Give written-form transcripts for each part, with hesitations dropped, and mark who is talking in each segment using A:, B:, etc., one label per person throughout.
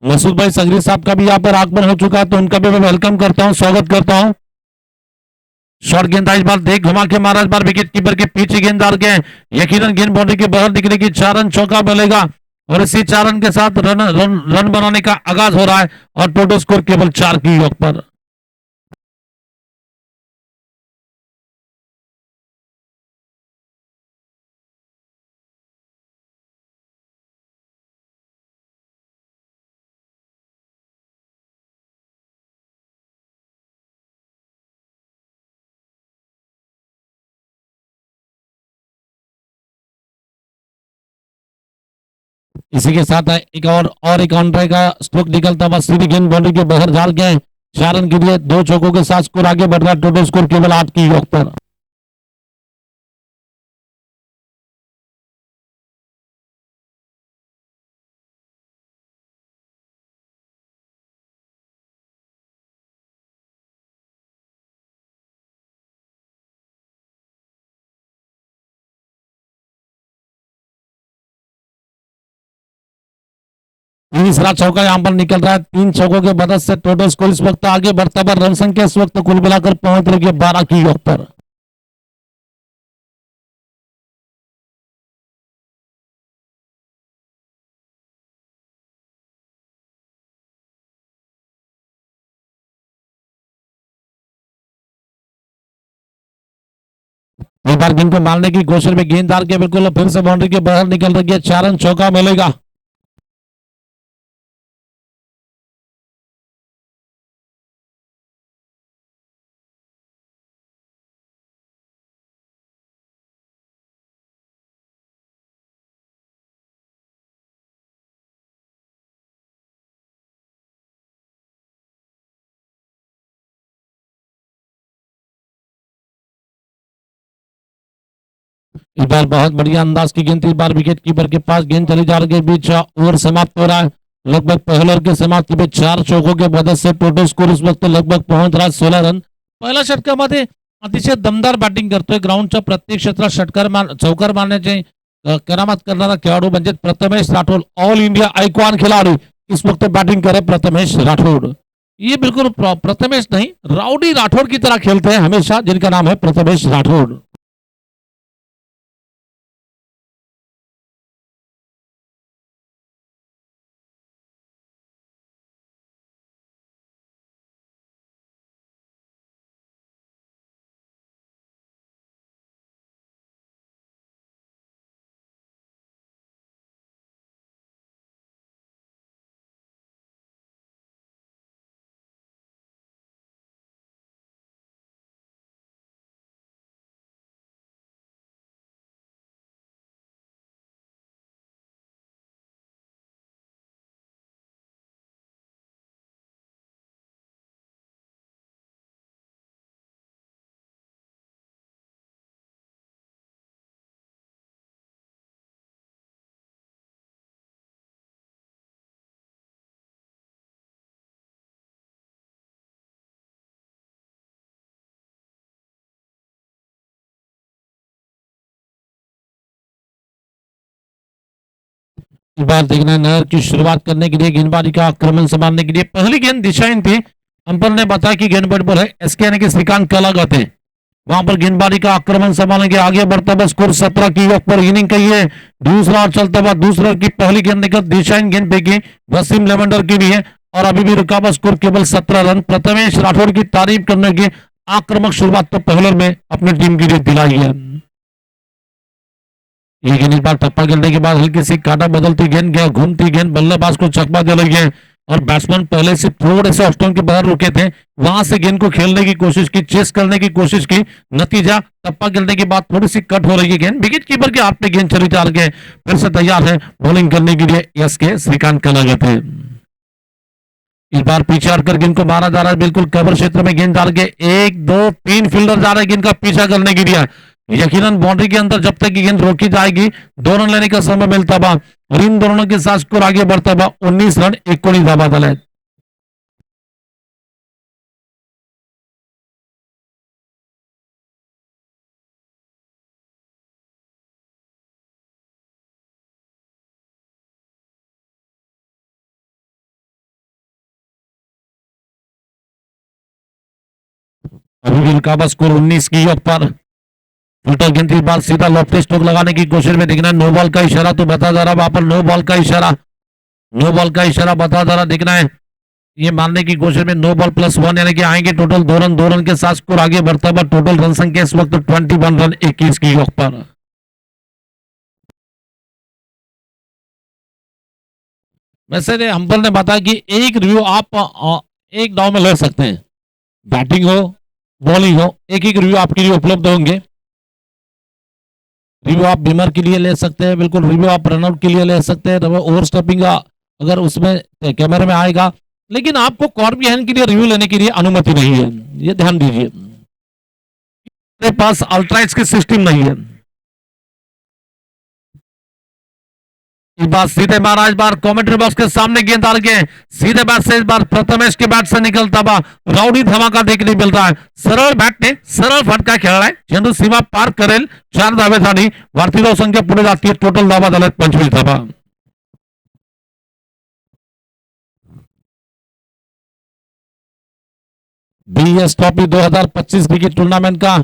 A: मसूद भाई सगरी साहब का भी यहाँ पर आगमन हो चुका है, तो उनका भी मैं वेलकम करता हूँ, स्वागत करता हूँ। शॉर्ट गेंद इस बार देख घुमा के मारा, इस बार विकेट कीपर के पीछे गेंद डाल के यकीनन गेंद बाउंड्री के बाहर निकले की 4 रन चौका मिलेगा और इसी 4 रन के साथ रन बनाने का आगाज हो रहा है और टोटल स्कोर केवल 4 की योग पर। इसी के साथ एक और एक काउंटर का स्ट्रोक निकलता हुआ सीधी गेंद बाउंड्री के बाहर झाड़ गए 4 रन के लिए 2 चौकों के साथ स्कोर आगे बढ़ रहा है, टोटल स्कोर केवल 8 की योग पर। तीसरा चौका यहां पर निकल रहा है, 3 चौकों के मदद से टोटल स्कोर इस वक्त आगे बढ़ता है, रन संख्या इस वक्त कुल मिलाकर पहुंच रही है 12 की योग पर। एक बार गेंद को मारने की कोशिश में गेंद डाल के बिल्कुल फिर से बाउंड्री के बाहर निकल रही है, 4 रन चौका मिलेगा। इस बार बहुत बढ़िया अंदाज की गेंद, इस बार विकेट कीपर के पास गेंद चली जा रही है, बीच ओवर समाप्त हो रहा है। लगभग पहले ओवर के समाप्ति में 4 चौकों के मदद से टोटल स्कोर इस वक्त लगभग पहुंच रहा है 16 रन। पहिल्या षटकामध्ये अतिशय दमदार बॅटिंग करतोय, ग्राउंडच्या प्रत्येक क्षेत्रात चौकार मारण्याचे करामत करणारा खेळाडू म्हणजे Prathamesh Rathore, all India icon खिलाड़ी इस वक्त बैटिंग करे प्रथमेश राठौड़। ये बिल्कुल प्रथमेश नहीं, राउडी राठौड़ की तरह खेलते हैं हमेशा, जिनका नाम है प्रथमेश राठौड़। इस बार देखना नहर की शुरुआत करने के लिए गेंदबाजी का आक्रमण संभालने के लिए पहली गेंद दिशाहीन थी। अंपायर ने बताया कि गेंद बॉल है, एसके यानी कि श्रीकांत कलागत है। वहां पर गेंदबाजी का आक्रमण संभालने के आगे बढ़ता हुआ स्कोर 17 की वक्त पर इनिंग का ये दूसरा और चलता हुआ दूसरा की पहली गेंद निकल दिशाहीन गेंद फेंकी वसीम लेवेंडर की भी है और अभी भी रुका हुआ स्कोर केवल 17 रन। प्रथमेश राठौड़ की तारीफ करने की आक्रामक शुरुआत तो पहले में अपनी टीम के लिए दिलाई है। ये गेंद इस बार टप्पा गिरने के बाद हल्की सी काटा बदलती गेंद गया, घूमती गेंद बल्लेबाज को चकमा दे रही है और बैट्समैन पहले से थोड़े से ऑफ स्टंप के बाहर रुके थे, वहां से गेंद को खेलने की कोशिश की, चेस करने की कोशिश की, नतीजा टप्पा गिरने के बाद थोड़ी सी कट हो रही है गेंद, विकेट कीपर के हाथ में गेंद चली जा रही है, फिर से तैयार है बॉलिंग करने के लिए एस के श्रीकांत कलागत है। इस बार पीछे हटकर गेंद को मारा जा रहा है, बिल्कुल कवर क्षेत्र में गेंद डाल के 1 2 3 फील्डर जा रहे हैं गेंद का पीछा करने के लिए। यकीनन बाउंड्री के अंदर जब तक गेंद रोकी जाएगी 2 रन लेने का समय मिलता हुआ और इन दोनों के साथ स्कोर आगे बढ़ता हुआ 19 रन 19 धावा है। अभी भी का स्कोर 19 की योग पर। उल्टा गेंद बाल सीधा लॉफ्ट स्ट्रोक लगाने की कोशिश में दिखना है। नो बॉल का इशारा तो बता जा रहा वहां पर, नो बॉल का इशारा, नो बॉल का इशारा बता जा रहा दिखना है। ये मानने की कोशिश में नो बॉल +1 यानी कि आएंगे टोटल 2 रन, 2 रन के साथ स्कोर आगे बढ़ता हुआ। टोटल रन संख्या इस वक्त 21 रन 21 की योग पर। वैसे अंपल ने बताया कि एक रिव्यू आप एक दाव में ले सकते हैं, बैटिंग हो बॉलिंग हो, एक एक रिव्यू आपके लिए उपलब्ध होंगे। रिव्यू आप बीमर के लिए ले सकते हैं, बिल्कुल रिव्यू आप रनआउट के लिए ले सकते हैं, ओवर स्टेपिंग का अगर उसमें कैमरे में आएगा, लेकिन आपको कॉर्बी हैंड के लिए रिव्यू लेने के लिए अनुमति नहीं है, ये ध्यान दीजिए। मेरे पास अल्ट्राइज की सिस्टम नहीं है। इस बार सीधे मारा, इस बार कमेंट्री बॉक्स के सामने गेंद आ गए सीधे बैट से, इस बार प्रथमेश के बैट से निकलता हुआ राउडी धमाका देखने मिल रहा है। सरळ बॅटने सरळ फटका खेळलाय, चेंडू सीमा पार करेल, 4 धावेसाठी भारतीय धावसंख्या पुढे जाते, टोटल धावा झाल्यात 25 धावा। बीएस ट्रॉफी 2025 क्रिकेट टूर्नामेंट का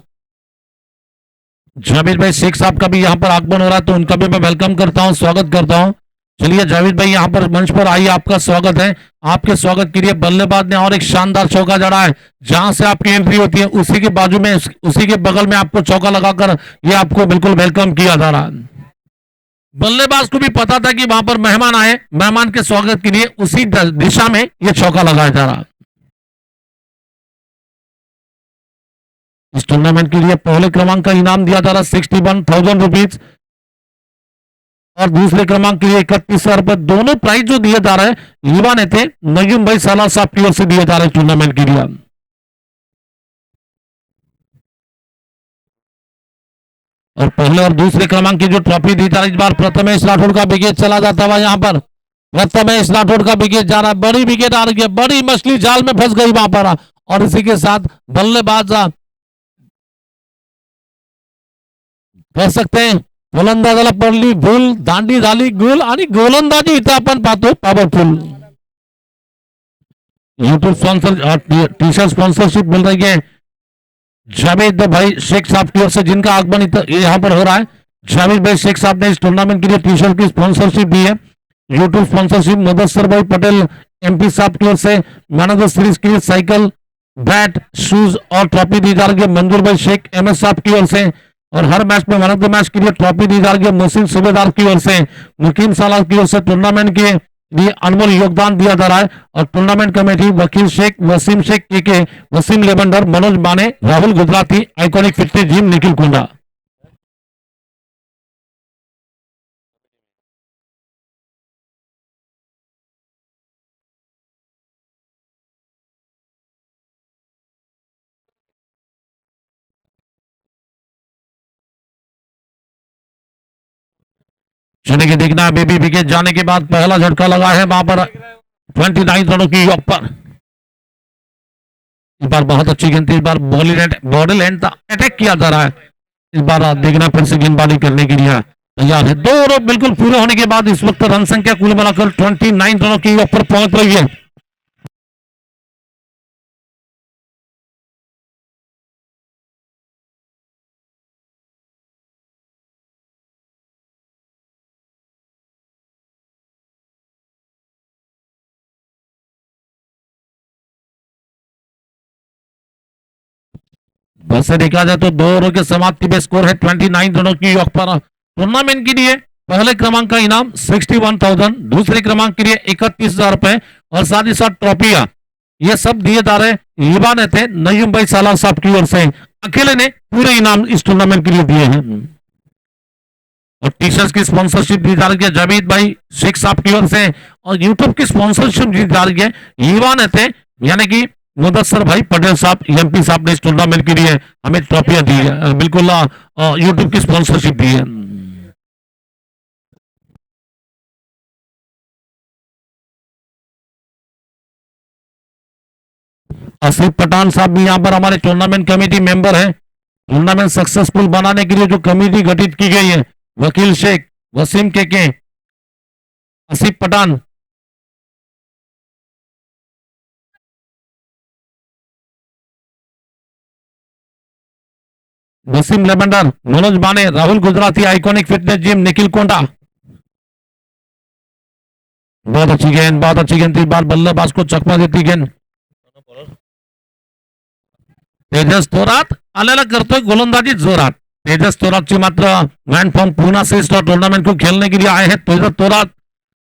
A: जावेद भाई शेख साहब का भी यहाँ पर आगमन हो रहा है, तो उनका भी मैं वेलकम करता हूँ, स्वागत करता हूँ। चलिए जावेद भाई यहाँ पर मंच पर आइए, आपका स्वागत है। आपके स्वागत के लिए बल्लेबाज ने और एक शानदार चौका जड़ा है, जहां से आपकी एंट्री होती है उसी के बाजू में, उसी के बगल में आपको चौका लगाकर ये आपको बिल्कुल वेलकम किया जा रहा है। बल्लेबाज को भी पता था कि वहां पर मेहमान आए, मेहमान के स्वागत के लिए उसी दिशा में यह चौका लगाया जा रहा है। इस टूर्नामेंट के लिए पहले क्रमांक का इनाम दिया जा रहा है 61,000 रुपीज, और दूसरे क्रमांक के लिए 31,000 रुपए। दोनों प्राइज जो दिए जा रहे हैं युवा नेता नईम भाई सालार साहब की ओर से दिए जा रहे हैं टूर्नामेंट के लिए। और पहले और दूसरे क्रमांक की जो ट्रॉफी दी जा रही, इस बार प्रथमेश राठौड़ का विकेट चला जाता हुआ, यहाँ पर प्रथमेश राठौड़ का विकेट जा रहा है, बड़ी विकेट आ रही है, बड़ी मछली जाल में फंस गई वहां पर, और इसी के साथ बल्लेबाज कह सकते हैं गोलंदाजाला पडली भूल, दांडी झाली गुल, आणि गोलंदाजी इथं आपण पाहतो powerful. YouTube sponsor T shirt sponsorship मिल रही है जावेद भाई शेख साहब की ओर से, जिनका आगमन यहाँ पर हो रहा है। जावेद भाई शेख साहब ने इस टूर्नामेंट के लिए टी शर्ट की स्पॉन्सरशिप दी है। यूट्यूब स्पॉन्सरशिप मुदस्सर भाई पटेल एमपी साहब की ओर से मैन ऑफ द सीरीज के लिए साइकिल, बैट, शूज और ट्रॉफी दी जा रही है मंजूर भाई शेख एमएस साहब की ओर से। और हर मैच में मैन ऑफ द मैच के लिए ट्रॉफी दी जा रही है मोहसिन सूबेदार की ओर से, मुकीम सालार की ओर से टूर्नामेंट के लिए अनमोल योगदान दिया जा रहा है। और टूर्नामेंट कमेटी वकील शेख, वसीम शेख के, Wasim Lavender, Manoj Mane, Rahul Gujarati, iconic fitness gym, Nikhil Kunda. चले के देखना है, बेबी विकेट जाने के बाद पहला झटका लगा है वहां पर 29 रनों की योग पर। इस बार बहुत अच्छी गेंद थी, इस बार बॉडी लैंड अटैक किया जा रहा है। इस बार देखना फिर से गेंदबाजी करने के लिए तैयार है। 2 ओवर बिल्कुल पूरे होने के बाद इस वक्त रन संख्या कुल मिलाकर 29 रनों की योग पर पहुंच रही है। वैसे देखा जाए तो 2 ओवर के समाप्ति पे स्कोर है 29 रनों की योग पर। टूर्नामेंट के लिए पहले क्रमांक का इनाम 61,000, दूसरे क्रमांक के लिए 31,000 रुपए, और साथ ही साथ ट्रॉफियां, ये सब दिए जा रहे युवा नेता नईम भाई सालार साहब की ओर से। अकेले ने पूरे इनाम इस टूर्नामेंट के लिए दिए हैं। और टी शर्ट की स्पॉन्सरशिप दी जा रही है जावेद भाई शेख साहब की ओर से, और यूट्यूब की स्पॉन्सरशिप दी जा रही है युवा नेता यानी कि मुदस्सर भाई पटेल साहब एमपी साहब ने इस टूर्नामेंट के लिए हमें ट्रॉफियां दी है, बिल्कुल यूट्यूब की स्पॉन्सरशिप दी है। आसिफ पठान साहब भी यहाँ पर हमारे टूर्नामेंट कमेटी मेंबर हैं। टूर्नामेंट सक्सेसफुल बनाने के लिए जो कमेटी गठित की गई है, वकील शेख, वसीम के, Asif Pathan, Wasim Lavender, Manoj Mane, Rahul Gujarati, iconic fitness gym, Nikhil Konda. बहुत अच्छी गेंद थी, बार बल्लेबाज को चकमा देती गेंद। तेजस थोरात आलेला करतोय गोलंदाजी जोरात। तेजस थोरातची मात्र मॅन फॉर्म पुन्हा श्रेष्ठ टूर्नामेंट को खेलने के लिए आए हैं तेजस थोरात।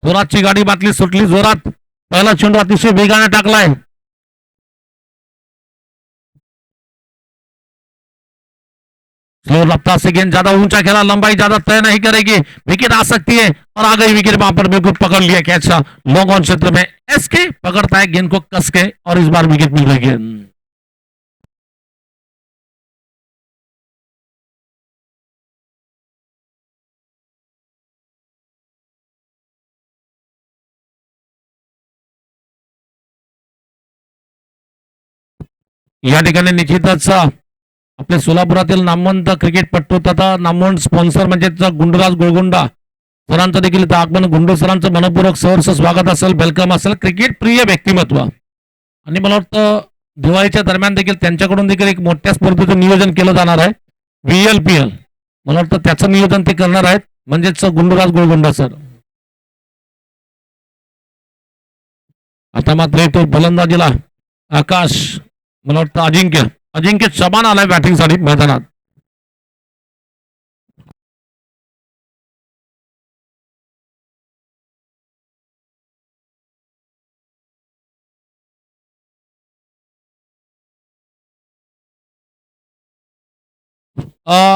A: थोरातची गाडी बातली सुटली जोरात, पहिला चेंडू अतिशय वेगाने टाकलाय। स्लो रफ्तार से गेंद ज्यादा ऊंचा खेला, लंबाई ज्यादा तय नहीं करेगी, विकेट आ सकती है और आ गई विकेट। वहां पर बिल्कुल पकड़ लिया कैच लॉन्ग ऑन क्षेत्र में। एसके पकड़ता है गेंद को कस के और इस बार विकेट मिल रही है। या ठिकाणी निश्चितच आपले सोलापुरातील नामवंत क्रिकेटपटू तथा नामवंत स्पॉन्सर म्हणजे गुंडराज गोळगुंडा सरांचं देखील इथं आगमन, गुंडू सरांचं मनपूर्वक सहर्ष स्वागत असेल, वेलकम असेल। क्रिकेट प्रिय व्यक्तिमत्व आणि मला वाटतं दिवाळीच्या दरम्यान देखील त्यांच्याकडून देखील एक मोठ्या स्पर्धेचं नियोजन केलं जाणार आहे, VLPL। मला वाटतं त्याचं नियोजन ते करणार आहेत, म्हणजेच गुंडूराज गोळगुंडा सर। आता मात्र येतो फलंदाजीला आकाश, मला वाटतं अजिंक्य अजिंक्य चव्हाण आलाय बॅटिंगसाठी मैदानात।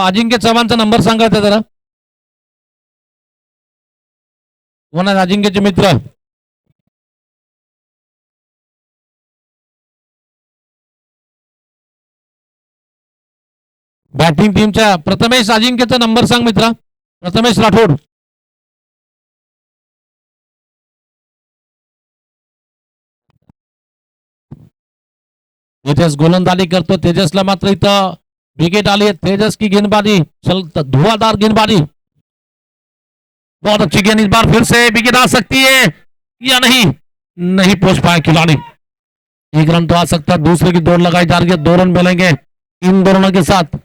A: अजिंक्य चव्हाणचा नंबर सांगायचा जरा, कोण आहे अजिंक्यचे मित्र? बॅटिंग टीमच्या प्रथमेश अजिंक्यचा नंबर सांग मित्रा, प्रथमेश राठोड। तेजस गोलंदाजी करतो, तेजसला मात्र इथं विकेट आली है। तेजस की गेंदबाजी चल धुआंधार गेंदबाजी, बहुत अच्छी गेंद, इस बार फिर से विकेट आ सकती है या नहीं, नहीं पहुंच पाए खिलाड़ी। एक रन तो आ सकता है, दूसरे की दौड़ लगाई जा रही है, 2 रन मिलेंगे इन दोनों के साथ।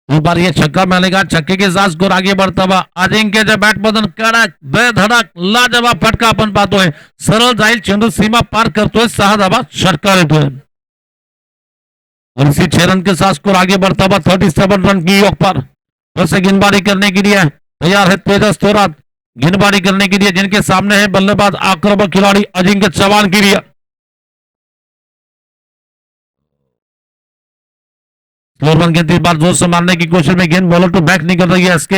A: इस बार ये छक्का मिलेगा, छक्के के साथ स्कोर आगे बढ़ता हुआ अजिंक्यच्या बॅटमधून कडक बेधडक लाजवाब फटका आपण पाहतोय, सरळ जाईल चेंडू, सीमा पार करतोय, 6 धावा षटकार येतोय। और इसी 6 रन के साथ स्कोर आगे बढ़ता हुआ 37 रन की योग पर फिर से गेंदबाजी करने के लिए तैयार है तेजस थोरात, गेंदबाजी करने के लिए जिनके सामने है बल्लेबाज आक्रामक खिलाड़ी अजिंक्य चौहान के लिए। स्लोर गेंद इस बार जोर से मारने की कोशिश में गेंद बॉलर टू बैक निकल रही है इसके,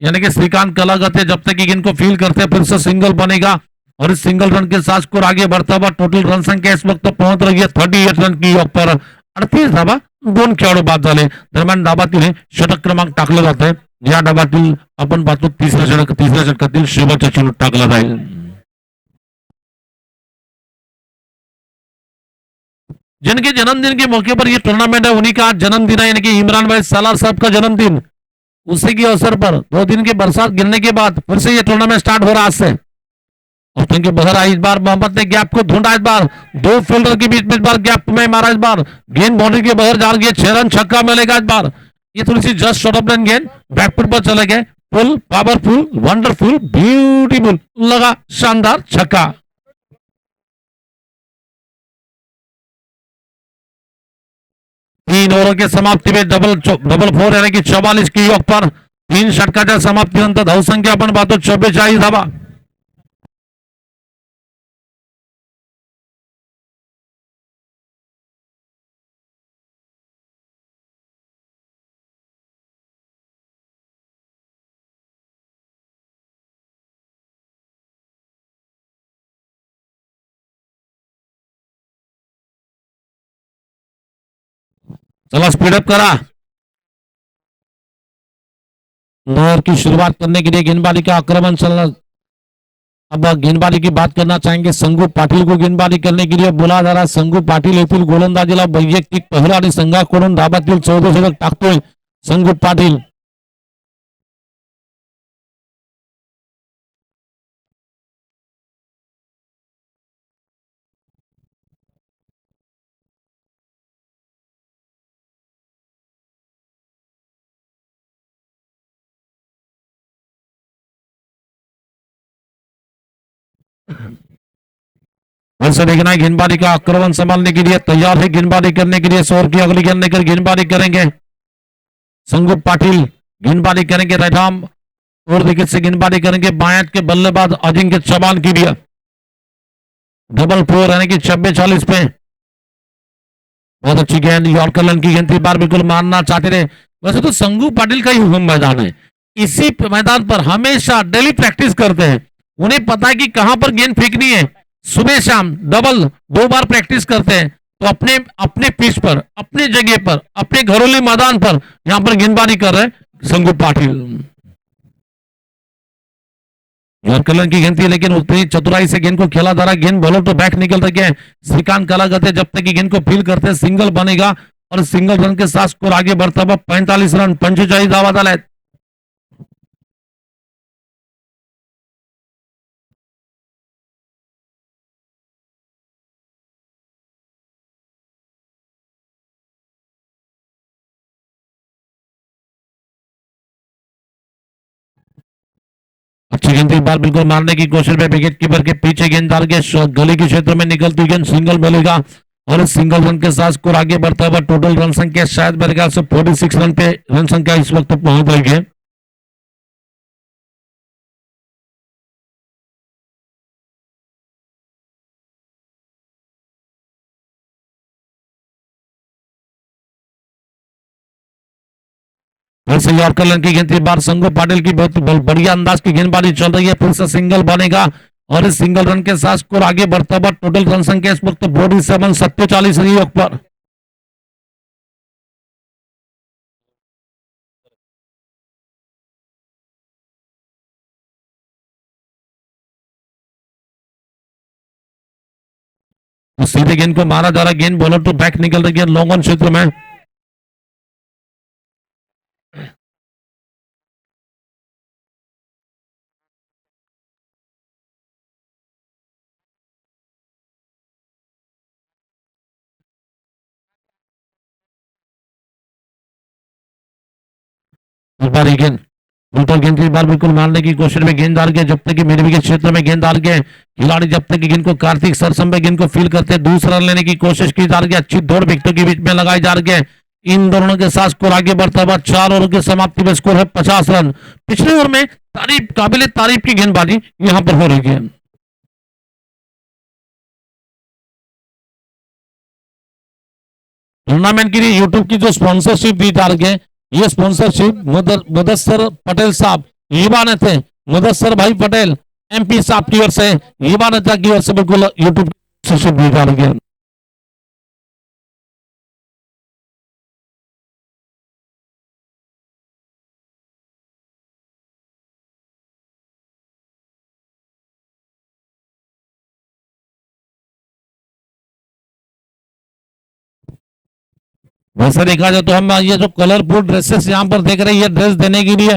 A: यानी कि श्रीकांत कलागत है, जब तक कि गेंद को फील करते हैं फिर से सिंगल बनेगा और इस सिंगल रन के साथ स्कोर आगे बढ़ता हुआ टोटल रन संख्या इस वक्त पहुंच रही है 38 रन की योग पर। 38 धावा, 2 खेळाडू बाद झाले। दरम्यान डाबातील हे षटक क्रमांक टाकलं जात आहे, या डाबातील आपण पाहतो तिसऱ्या षटकातील शेवटचा चेंडू टाकला जाईल। जिनके जन्मदिन के मौके पर यह टूर्नामेंट है उन्हीं का आज जन्मदिन है, यानी कि इमरान भाई सालार साहब का जन्मदिन। उसी के अवसर पर 2 दिन की बरसात गिरने के बाद फिर से ये टूर्नामेंट स्टार्ट हो रहा आज से। और क्योंकि बहर आई, इस बार मोहम्मद ने गैप को ढूंढा, इस बार 2 फील्डर के बीच में इस बार गैप में मारा, इस बार गेंद बाउंड्री के बाहर जा रही है, 6 रन छक्का मिलेगा इस बार। ये थोड़ी सी जस्ट शॉर्ट ऑफ रन गेंद बैकफुट पर चले गए, फुल पावरफुल वंडरफुल ब्यूटीफुल लगा, शानदार छक्का। 3 ओव्हर के समाप्ती में डबल 4 यानी की 44 की योग पर 3 षटकाच्या समाप्तीनंतर धावसंख्या आपण पाहतो 44 धावा। चला स्पीडअप करा। नहर की शुरुआत करने के लिए गेंदबाजी का आक्रमण चल रहा। अब गेंदबाजी की बात करना चाहेंगे, संगू पाटील को गेंदबाजी करने के लिए बोला जा रहा। संगू पाटील येथील गोलंदाजीला वैयक्तिक पहिला आणि संघाकडून धाबातील 14 षटक टाकतोय संगू पाटील। फिर से देखना है, गेंदबाजी का आक्रमण संभालने के लिए तैयार है, गेंदबाजी करने के लिए 100 की अगली गेंद लेकर गेंदबाजी करेंगे संगू पाटिल। गेंदबाजी करेंगे राइट आर्म और विकेट से गेंदबाजी करेंगे बायत के बल्लेबाज अजिंक्य चौहान की भी डबल 4 यानी कि 46 पे। बहुत अच्छी गेंद, यॉर्कर लन की गेंद थी, बार बिल्कुल मारना चाहते थे। वैसे तो संगू पाटिल का ही मैदान है, इसी मैदान पर हमेशा डेली प्रैक्टिस करते हैं, उन्हें पता है कि कहां पर गेंद फेंकनी है। सुबह शाम डबल 2 बार प्रैक्टिस करते हैं, तो अपने अपने पिच पर, अपने जगह पर, अपने घरेलू मैदान पर यहां पर गेंदबाजी कर रहे संगू पाटिल। यॉर्कर की गेंद थी, लेकिन उतनी चतुराई से गेंद को खेला जा रहा। गेंद बॉलर तो बैक निकल रही है। श्रीकांत कलागते जब तक कि गेंद को फील करते सिंगल बनेगा और सिंगल रन के साथ स्कोर आगे बढ़ता हुआ 45 रन 45 धावा झाल्या। अच्छी गेंद, बार बिल्कुल मारने की कोशिश में विकेट कीपर के पीछे गेंद डाल के गली के क्षेत्र में निकलती गेंद सिंगल मिलेगा और इस सिंगल रन के साथ स्कोर आगे बढ़ता हुआ। टोटल रन संख्या शायद मेरे ख्याल से 46 रन पे रन संख्या इस वक्त पहुंच रही है। फिर से यॉर्कर लन की गेंद थी, बार संगू पाटिल की बहुत बढ़िया अंदाज की गेंदबाजी चल रही है। फिर से सिंगल बनेगा और इस सिंगल रन के साथ स्कोर आगे बढ़ता हुआ। टोटल रन संख्या इस वक्त 47 47 योग पर। तो सीधे गेंद को मारा जा रहा, गेंद बॉलर तो बैक निकल रही है लॉन्ग ऑन क्षेत्र में। गेंद उल्टा गेंद की बार बिल्कुल मारने की कोशिश में गेंद डाल के जब तक कि मेरे विकेट क्षेत्र में गेंद डाल के खिलाड़ी जब तक कि गेंद को कार्तिक सरसम में गेंद को फील करते दूसरा रन लेने की कोशिश की जा रही है। अच्छी दौड़ विकेटों के बीच में लगाई जा रही है। इन दोनों के साथ स्कोर आगे बढ़ता हुआ 4 ओवर की समाप्ति में स्कोर है 50 रन। पिछले ओवर में तारीफ काबिल तारीफ की गेंदबाजी यहां पर हो रही है। टूर्नामेंट के लिए यूट्यूब की जो स्पॉन्सरशिप दी जा रही है, ये स्पॉन्सरशिप मुदस्सर पटेल साहब युवा नेता मुदस्सर भाई पटेल एमपी साहब की ओर से, युवा नेता की ओर से बिल्कुल यूट्यूब स्पॉन्सरशिप दी जा रही है। वैसे देखा जाए तो हम ये जो कलरफुल ड्रेसेस यहाँ पर देख रहे हैं, ये ड्रेस देने के लिए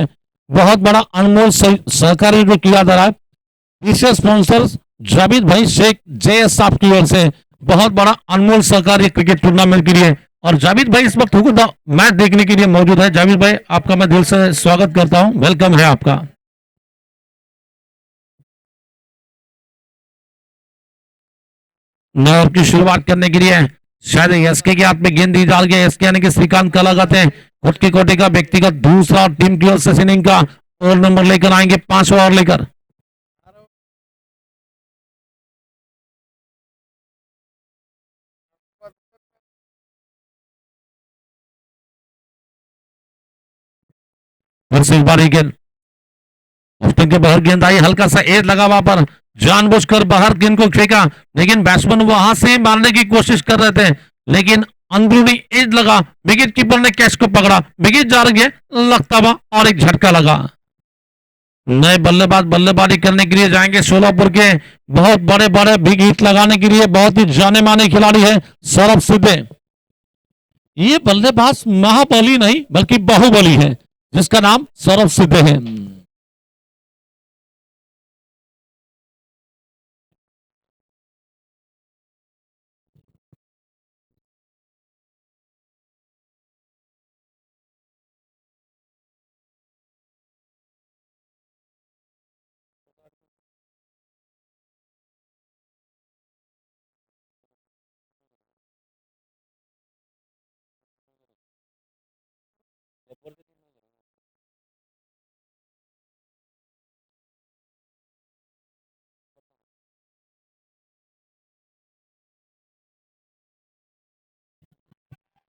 A: बहुत बड़ा अनमोल सहकारी जो किया जा रहा है। इसे स्पॉन्सर जावेद भाई शेख JS साहब की ओर से बहुत बड़ा अनमोल सहकारी क्रिकेट टूर्नामेंट के लिए। और जावेद भाई इस वक्त मैच देखने के लिए मौजूद है। जावेद भाई आपका मैं दिल से स्वागत करता हूं, वेलकम है आपका। नौ की शुरुआत करने के लिए शायद एसके के हाथ में गेंद दी डाल गया। एसके यानी कि श्रीकांत कलागत है, कोटकी कोटे का व्यक्तिगत दूसरा टीम की ओर से इनिंग का ओवर नंबर लेकर आएंगे 5 ओवर लेकर। फिर से एक बार गेंद ऑस्टिन के बाहर गेंद आई, हल्का सा एज लगा वहां पर, जानबूझकर बाहर गेंद को फेंका, लेकिन बैट्समैन वहां से मारने की कोशिश कर रहे थे, लेकिन अंदरूनी एज लगा, विकेट कीपर ने कैच को पकड़ा, विकेट जा रही है, लगता हुआ और एक झटका लगा। नए बल्लेबाज बल्लेबाजी करने के लिए जाएंगे सोलापुर के बहुत बड़े बड़े बिग हिट लगाने के लिए बहुत ही जाने माने खिलाड़ी है सौरभ सिद्धे। ये बल्लेबाज महाबली नहीं बल्कि बाहुबली है जिसका नाम सौरभ सिद्धे है।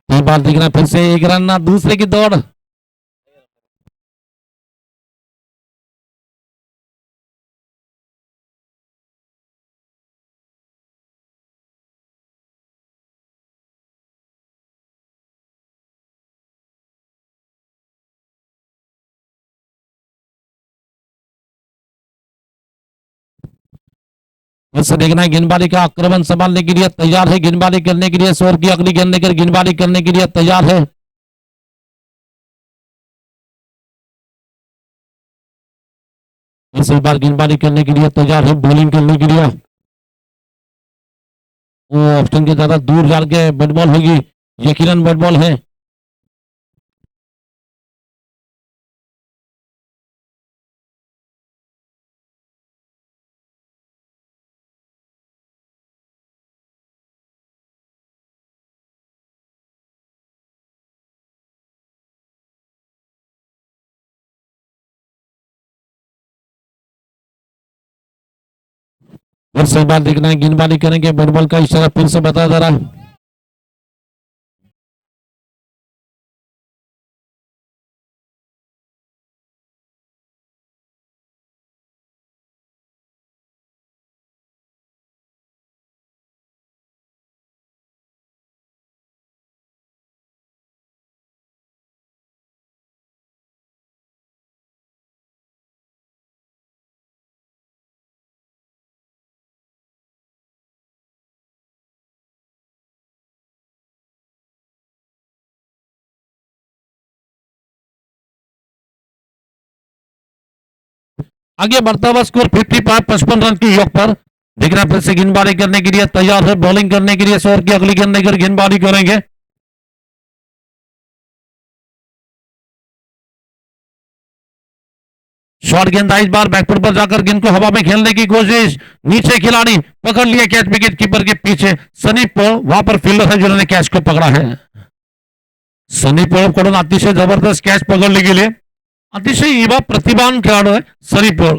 A: बार दिख रहा फिर से एक रन ना दूसरे की दौड़। फिर देखना है गेंदबाजी का आक्रमण संभालने के लिए तैयार है, गेंदबाजी करने के लिए शोर की अगली गेंद लेकर गेंदबाजी करने के लिए तैयार है। इस बार गेंदबाजी करने के लिए तैयार है, बॉलिंग करने के लिए वो ऑप्शन के ज्यादा दूर जाके बैट बॉल होगी, यकीनन बैट बॉल है। फिर से बार देखना है गेंदबाजी करेंगे, बैट बॉल का इशारा फिर से बताया जा रहा है। आगे बढ़ता हुआ स्कोर 55 रन की योग पर दिख रहा फिर से गेंदबाजी करने के लिए तैयार है, बॉलिंग करने के लिए शोर की अगली गेंद लेकर गेंदबाजी करेंगे। शॉर्ट गेंद इस बार बैकफुट पर जाकर गेंद को हवा में खेलने की कोशिश, नीचे खिलाड़ी पकड़ लिया कैच विकेट कीपर के पीछे। सनी पोळ वहां पर फील्डर है जिन्होंने कैच को पकड़ा है। सनी पोळकडून अतिशय जबरदस्त कॅच पकडली गेली, अतिशय युवा प्रतिभान खेळाडू आहे सनी पोळ।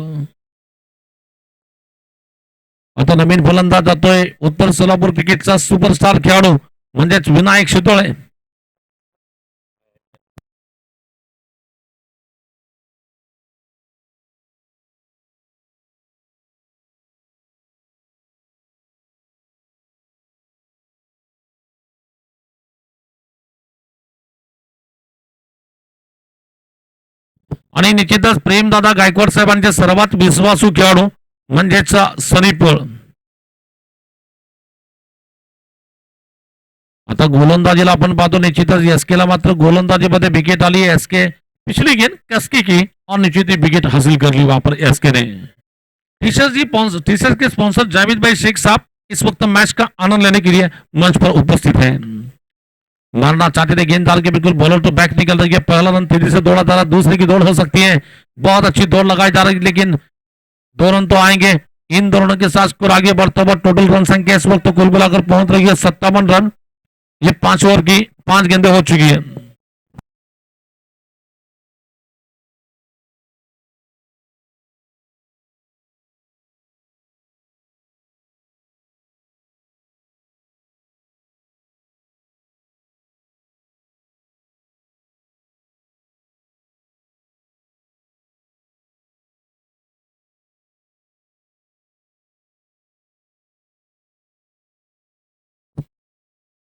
A: आता नवीन फलंदाज जातोय उत्तर सोलापूर क्रिकेटचा सुपरस्टार खेळाडू म्हणजेच विनायक शितोळे। आणि निश्चितच प्रेमदादा गायकवाड साहेबांचे सर्वात विश्वासू खेळाडू म्हणजेच सनी पोळ। आता गोलंदाजीला आपण पाहतो निश्चितच एसकेला मात्र गोलंदाजीमध्ये विकेट आली है। एसके पिछली गेंद कसकी की और निश्चित ही विकेट हासिल कर ली वहां पर एसके ने। टीशर्ट के स्पॉन्सर जावेद भाई शेख साहब इस वक्त मैच का आनंद लेने के लिए मंच पर उपस्थित हैं। मारना चाहते थे गेंददार के बिल्कुल बॉलर तो बैक निकल रही है, पहला रन तेजी से दौड़ा जा रहा, दूसरे की दौड़ हो सकती है, बहुत अच्छी दौड़ लगाई जा रही है लेकिन 2 रन तो आएंगे। इन दोनों के साथ स्कोर आगे बढ़ता हुआ टोटल रन संख्या इस वक्त कुल मिलाकर पहुंच रही है 57 रन। ये 5 ओवर की 5 गेंदें हो चुकी है।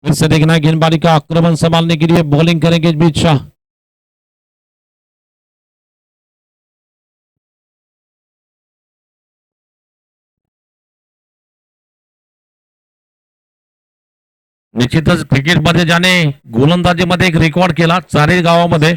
A: फिर फिर से देखना है गेंदबाजी का आक्रमण संभालने के लिए बॉलिंग करेंगे इस बीच शाह। निश्चितच क्रिकेटमध्ये ज्याने गोलंदाजीमध्ये एक रेकॉर्ड केला चारही गावामध्ये,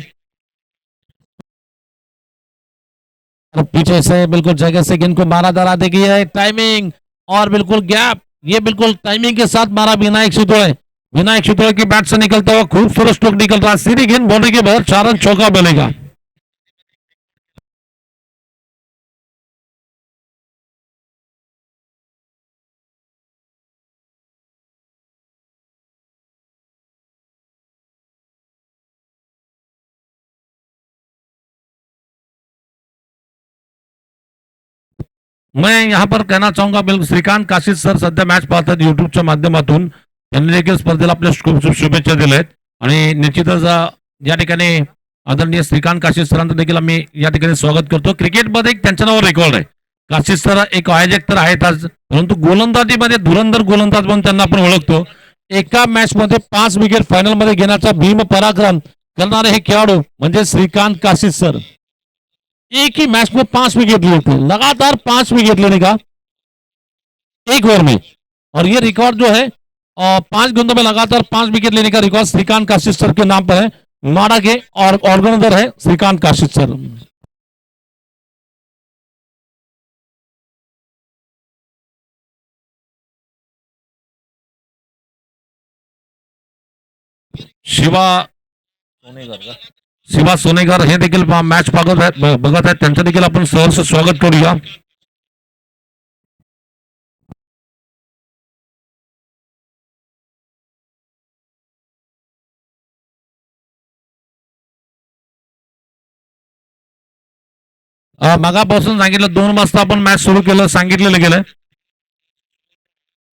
A: और पीछे से बिल्कुल जगह से गेंद को मारा जा रहा, देखिए टाइमिंग और बिल्कुल गैप, ये बिल्कुल टाइमिंग के साथ मारा विनायक शितोळे। विनायक शितोळे की बैट से निकलता हुआ खूबसूरत स्ट्रोक निकल रहा है, सीधी गेंद बाउंड्री के बाहर, 4 रन चौका मिलेगा। मैं यहाँ पर कहना चाहूंगा बिल्कुल श्रीकांत काशीद सर सध्या मॅच पाहतात युट्यूबच्या माध्यमातून, त्यांनी देखील स्पर्धेला आपल्या शुभेच्छा दिल्या आहेत आणि निश्चितच या ठिकाणी आदरणीय श्रीकांत काशीद सरांचं देखील आम्ही या ठिकाणी स्वागत करतो। क्रिकेटमध्ये एक त्यांच्या नावावर रेकॉर्ड आहे, काशीद सर एक आयोजक तर आहेत आज, परंतु गोलंदाजीमध्ये धुरंधर गोलंदाज म्हणून त्यांना आपण ओळखतो। एका मॅच मध्ये 5 विकेट फायनल मध्ये घेण्याचा भीम पराक्रम करणारे हे खेळाडू म्हणजे श्रीकांत काशीद सर। एक ही मैच में 5 विकेट लिए थे, लगातार 5 विकेट लेने का एक ओवर में, और ये रिकॉर्ड जो है 5 गेंदों में लगातार 5 विकेट लेने का रिकॉर्ड श्रीकांत काशीद सर के नाम पर है। माड़ा के और ऑर्गेनाइजर है श्रीकांत काशीद सर। शिवा शिवा सोनेकर हे देखील मॅच बघत आहेत, त्यांचं देखील आपण सहर्ष स्वागत करूया। मगापासून सांगितलं 2 वाजता आपण मॅच सुरू केलं, सांगितलेलं गेलं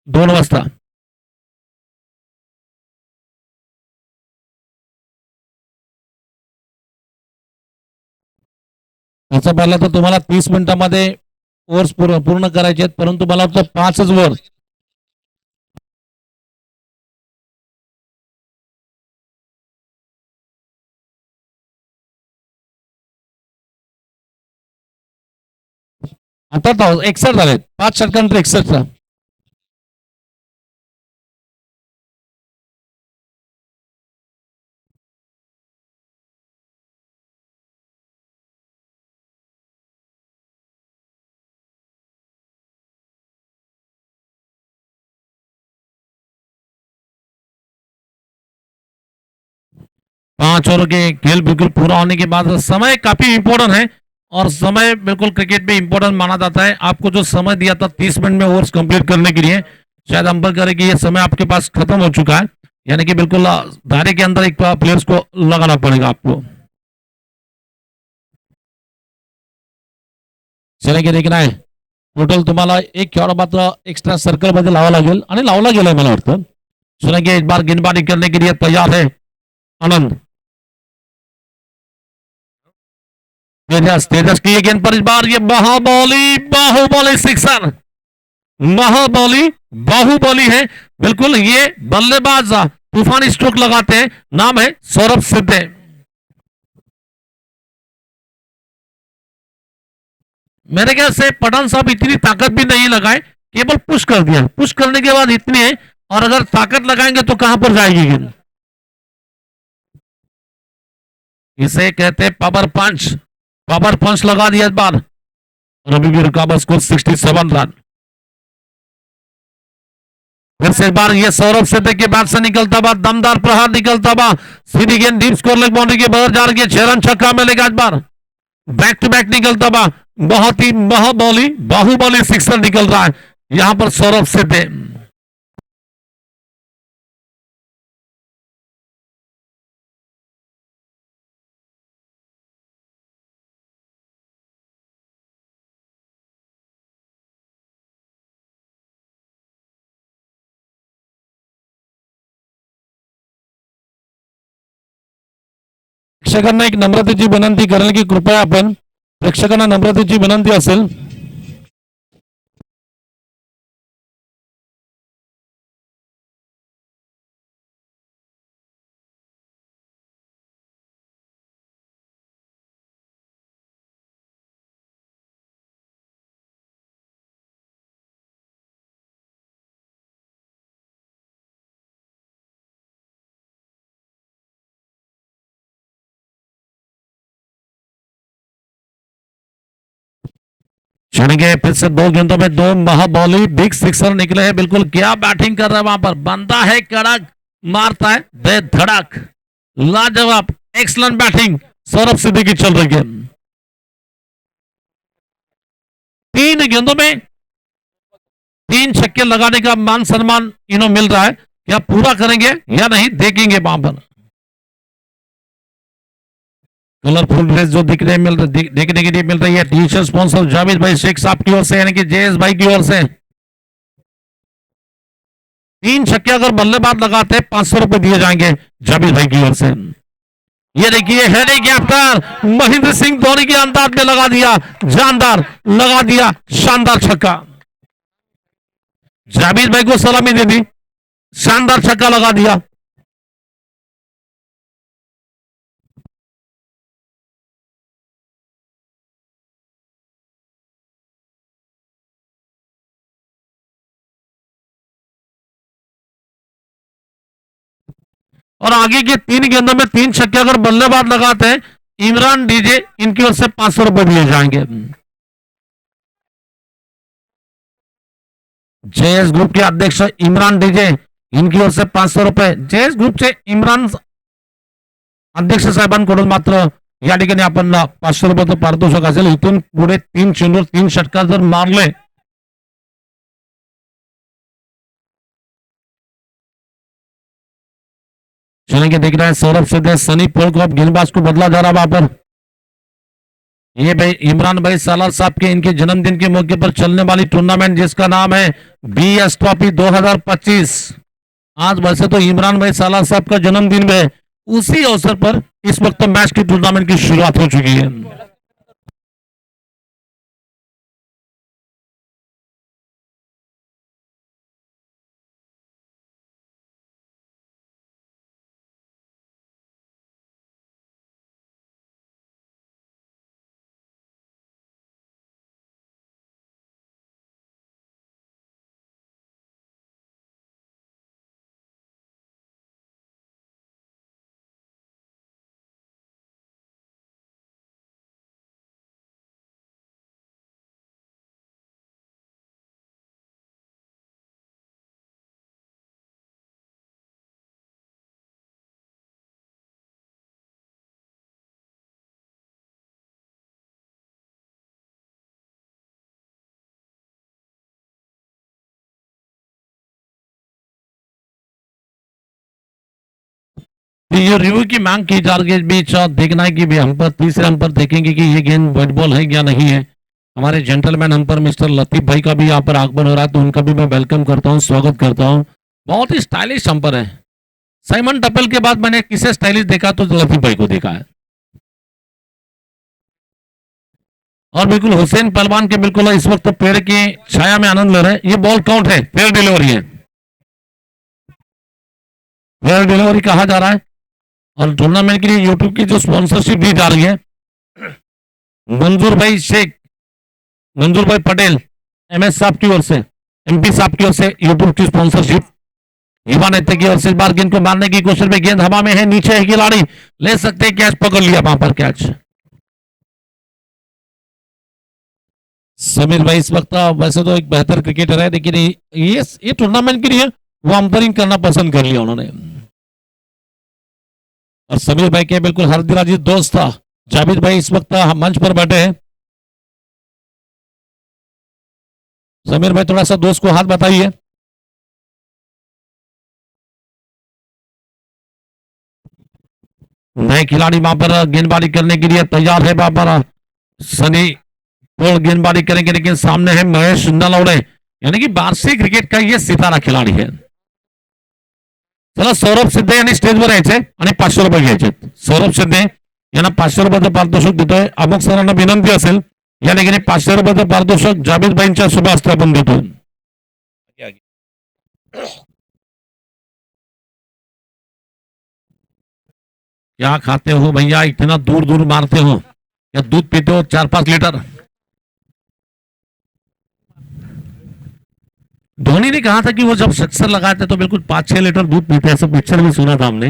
A: 2 वाजता। त्याचा पहिला तर तुम्हाला 30 मिनिटांमध्ये ओव्हर्स पूर्ण करायचे आहेत, परंतु मला वाटतं 5च ओव्हर आता 61 झालेत, 5 षटकांतर 61। पांच ओवर के खेल बिल्कुल पूरा होने के बाद समय काफी इंपॉर्टेंट है, और समय बिल्कुल क्रिकेट में इंपॉर्टेंट माना जाता है। आपको जो समय दिया था 30 मिनट में ओवर्स कंप्लीट करने के लिए, शायद अंबर करे कि ये समय आपके पास खत्म हो चुका है, यानी कि बिल्कुल दायरे के अंदर एक प्लेयर्स को लगाना पड़ेगा आपको। चलेंगे देखना है टोटल तुम्हाला एक खेळाडू मात्र एक्स्ट्रा सर्कल मध्ये लावा लागेल आणि लावला गेलाय मला वाटतं। सुनेंगे इस बार गेंदबाजी करने के लिए तैयार है आनंद। तेजस तेजस की गेंद पर इस बार ये बाहुबली सिक्सर, बाहुबली है बिल्कुल। ये बल्लेबाज तूफानी स्ट्रोक लगाते हैं, नाम है सौरभ सिद्धे। मेरे ख्याल से पठान साहब इतनी ताकत भी नहीं लगाए, केवल पुश कर दिया, पुश करने के बाद इतनी है, और अगर ताकत लगाएंगे तो कहां पर जाएगी गेंद। इसे कहते हैं पावर पंच लगा दिया इस बार, रवि भी रुका बस को 67 रन। फिर से एक बार ये सौरभ सिद्धे के बैट से निकलता हुआ दमदार प्रहार निकलता हुआ, सीधी गेंद डीप स्कोर लेग बाउंड्री के बाहर जा रही है, 6 रन छक्का मिलेगा इस बार। बैक टू बैक निकलता हुआ बहुत ही बाहुबली सिक्सर निकल रहा है यहां पर सौरभ सिद्धे। प्रेक्षकांना एक नम्रतेची विनंती करेल की कृपया आपण, प्रेक्षकांना नम्रतेची विनंती असेल चढ़ेंगे फिर से 2 गेंदों में 2 महाबॉली बिग सिक्सर निकले हैं। बिल्कुल क्या बैटिंग कर रहा है वहां पर, बंदा है कड़क, मारता है बेधड़क, लाजवाब एक्सलेंट बैटिंग सौरभ सिद्दीकी चल रही है। 3 गेंदों में 3 छक्के लगाने का मान सम्मान इन्हों मिल रहा है, क्या पूरा करेंगे या नहीं देखेंगे वहां पर। कलरफुल ड्रेस जो देखने के लिए मिल रही है, टी शर्ट स्पॉन्सर जावेद भाई शेख साहब की ओर से, यानी कि जेएस भाई की ओर से। 3 छक्के अगर बल्लेबाज लगाते हैं 500 रुपए दिए जाएंगे जावेद भाई की ओर से। ये देखिए हेलीकॉप्टर महेंद्र सिंह धोनी के अंदाज में लगा दिया, जानदार लगा दिया, शानदार छक्का। जावेद भाई को सलामी दे दी, शानदार छक्का लगा दिया। और आगे के 3 गेंदों में 3 छक्के अगर बल्लेबाज लगाते हैं इमरान डीजे, इनकी ओर से 500 रुपए दिए जाएंगे। जेएस ग्रुप के अध्यक्ष इमरान डीजे, इनकी ओर से 500 रुपए जेएस ग्रुपचे इमरान अध्यक्ष साहेबांकडून मात्र या ठिकाणी आपण 500 रुपयाचं पारितोषिक असेल। इथून पुढे 3 चेंडूर 3 षटकार जर मारले चलेंगे। देख रहे हैं सौरभ सिद्धे, सनी पोल को अब गेंदबाज को बदला जा रहा वहां पर। ये भाई इमरान भाई सालार साहब के इनके जन्मदिन के मौके पर चलने वाली टूर्नामेंट जिसका नाम है बीएस ट्रॉफी 2025। आज वैसे तो इमरान भाई सालार साहब का जन्मदिन है, उसी अवसर पर इस वक्त मैच की टूर्नामेंट की शुरुआत हो चुकी है। तो ये रिव्यू की मांग की जा रही है, बीच देखना है कि हम पर तीसरे हम पर देखेंगे कि ये गेंद व्हाइट बॉल है या नहीं है। हमारे जेंटलमैन हम पर मिस्टर लतीफ भाई का भी यहाँ पर आगमन हो रहा है, तो उनका भी मैं वेलकम करता हूँ, स्वागत करता हूँ। बहुत ही स्टाइलिश हम पर है। साइमन टपल के बाद मैंने किसे स्टाइलिश देखा तो लतीफ भाई को देखा है। और बिल्कुल हुसैन पहलवान के बिल्कुल इस वक्त पेड़ की छाया में आनंद ले रहे हैं। ये बॉल काउंट है, फेयर डिलीवरी है, फेयर डिलीवरी कहा जा रहा है। और टूर्नामेंट के लिए यूट्यूब की जो स्पॉन्सरशिप दी जा रही है, मंजूर भाई शेख, मंजूर भाई पटेल एमएस साहब की ओर से, एमपी साहब की ओर से यूट्यूब की स्पॉन्सरशिप, युवा नेता की ओर से इस बार गेंद को मारने की कोशिश में, गेंद हवा में है, नीचे है, खिलाड़ी ले सकते हैं, कैच पकड़ लिया वहां पर कैच। समीर भाई इस वक्त वैसे तो एक बेहतर क्रिकेटर है, लेकिन ये टूर्नामेंट के लिए वो अंपायरिंग करना पसंद कर लिया उन्होंने। और समीर भाई के बिल्कुल हर दिराजी दोस्त था जावेद भाई इस वक्त मंच पर बैठे हैं। समीर भाई थोड़ा सा दोस्त को हाथ बताइए। नए खिलाड़ी वहां पर गेंदबाजी करने के लिए तैयार है। वहां पर सनी पोल गेंदबाजी करेंगे, लेकिन सामने है महेश नलवड़े, यानी कि वार्षिक क्रिकेट का ये सितारा खिलाड़ी है। चला सौरभ सिद्धे यांनी स्टेजवर यायचे आणि 500 रुपये घ्यायचे। सौरभ सिद्धे यांना 500 रुपयाचं पारितोषिक देतोय। अमुक सरांना विनंती असेल या ठिकाणी 500 रुपयाचं पारितोषिक जावेद भाईंच्या शुभ हस्ते आपण देतो। क्या खाते हो भैया, इतना दूर दूर मारते हो, या दूध पीते हो 4-5 लीटर। धोनी ने कहा था कि वो जब सिक्सर लगाते तो बिल्कुल 5-6 लीटर दूध पीते, ऐसा पिक्चर भी सुना था हमने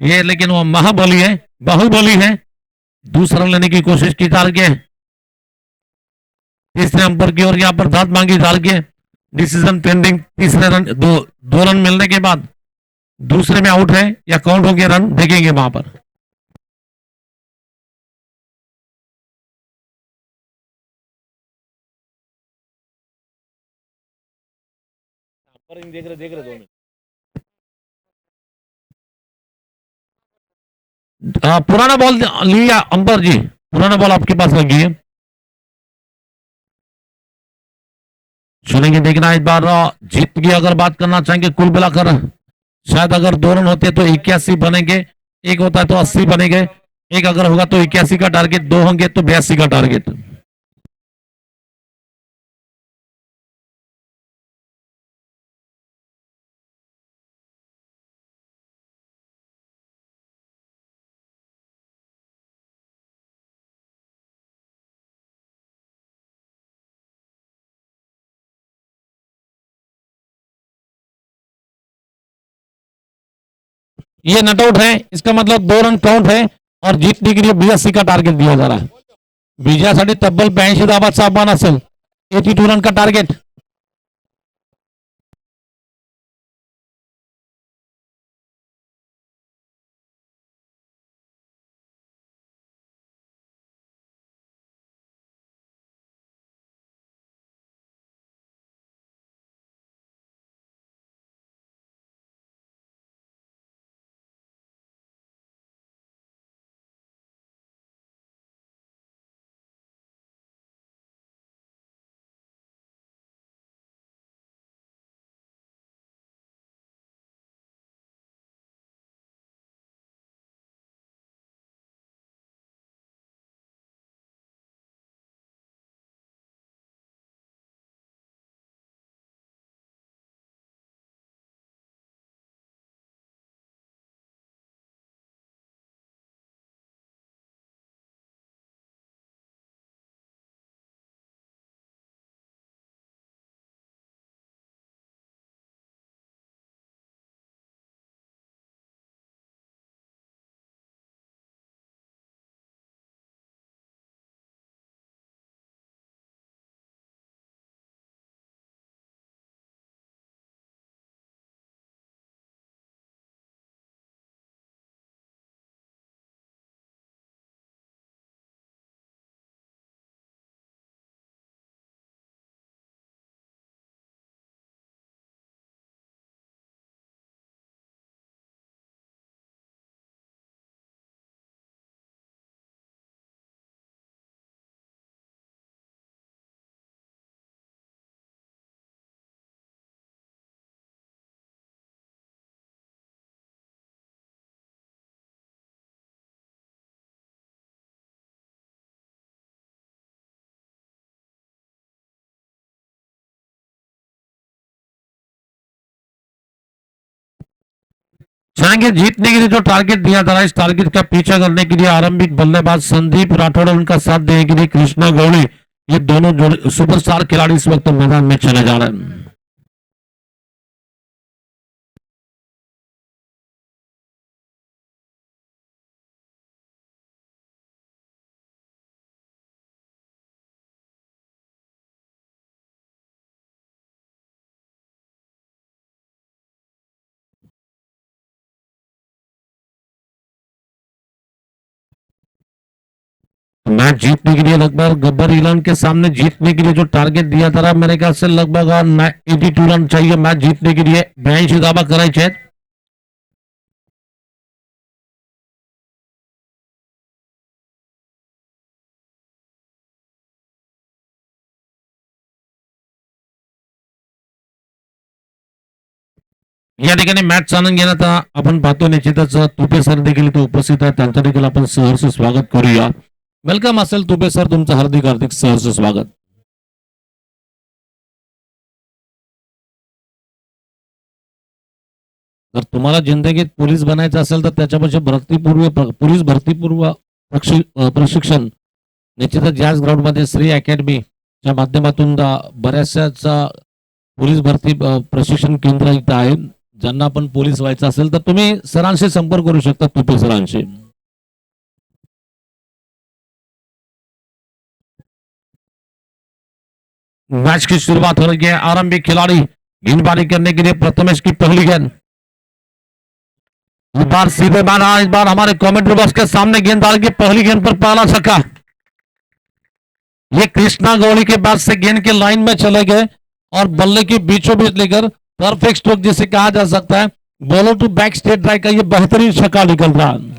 A: ये। लेकिन वो महाबली है, बाहुबली है, दूसरा लेने की कोशिश की जा रही है। तीसरे अंपर की ओर यहाँ पर दांत मांगी डाल के डिसीजन पेंडिंग। तीसरे रन दो रन मिलने के बाद दूसरे में आउट है या काउंट हो गया रन देखेंगे वहां पर। देख रहे दोनों। पुराना बॉल लिया अंबर जी, पुराना बॉल आपके पास लगी है। चलेंगे देखना इस बार जीत की अगर बात करना चाहेंगे कुल मिलाकर शायद अगर 2 रन होते तो 81 बनेंगे, एक होता है तो 80 बनेंगे, एक अगर होगा तो 81 का टारगेट, 2 होंगे तो 82 का टारगेट। ये नट आउट है, इसका मतलब 2 रन काउंट है और जीतने के लिए 82 का टारगेट दिया जा रहा है। विजयासाठी तब्बल 82 धावांचा आव्हान असेल, 82 रन का टार्गेट। चाहेंगे जीतने के लिए जो टारगेट दिया था इस टारगेट का पीछा करने के लिए आरंभिक बल्लेबाज संदीप राठौड़ और उनका साथ देने के लिए कृष्णा गौड़ी, ये दोनों सुपरस्टार खिलाड़ी इस वक्त मैदान में चले जा रहे हैं। मैच जीतने के लिए लगभग गब्बर इलान के सामने जीतने के लिए जो टारगेट दिया था मेरे ख्याल से लगभग 82 रन चाहिए मैच जीतने के लिए। 82 धावा करायचे आहेत। या ठिकाणी मॅच जाणून घेण्यात आपण पाहतो निश्चितच तुपे सर देखील इथे उपस्थित आहेत, त्यांचं देखील आपण सहर्ष स्वागत करूया। वेलकम असेल तुपे सर, तुमचं हार्दिक हार्दिक सहर्ष स्वागत। जर तुम्हाला जिंदगीत पोलीस बनायचं असेल तर त्याच्यापेक्षा पोलीस भरतीपूर्व प्रशिक्षण निश्चितच याच ग्राउंडमध्ये श्री अकॅडमीच्या माध्यमातून बऱ्याचशा पोलीस भरती प्रशिक्षण केंद्र इथं आहे। ज्यांना पण पोलीस व्हायचं असेल तर तुम्ही सरांशी संपर्क करू शकता, तुपे सरांशी। मैच की शुरुआत हो रही है। आरंभिक खिलाड़ी गेंदबाजी करने के लिए प्रथमेश की पहली गेंद। इस बार सीधे मारा, इस बार हमारे कमेंट्री बॉक्स के सामने गेंदबाजी की पहली गेंद पर पहला छक्का। ये कृष्णा गौड़ी के बाद से गेंद के लाइन में चले गए और बल्ले के बीचों बीच लेकर परफेक्ट स्ट्रोक जिसे कहा जा सकता है, bowler to back straight drive का ये बेहतरीन छक्का निकल रहा है।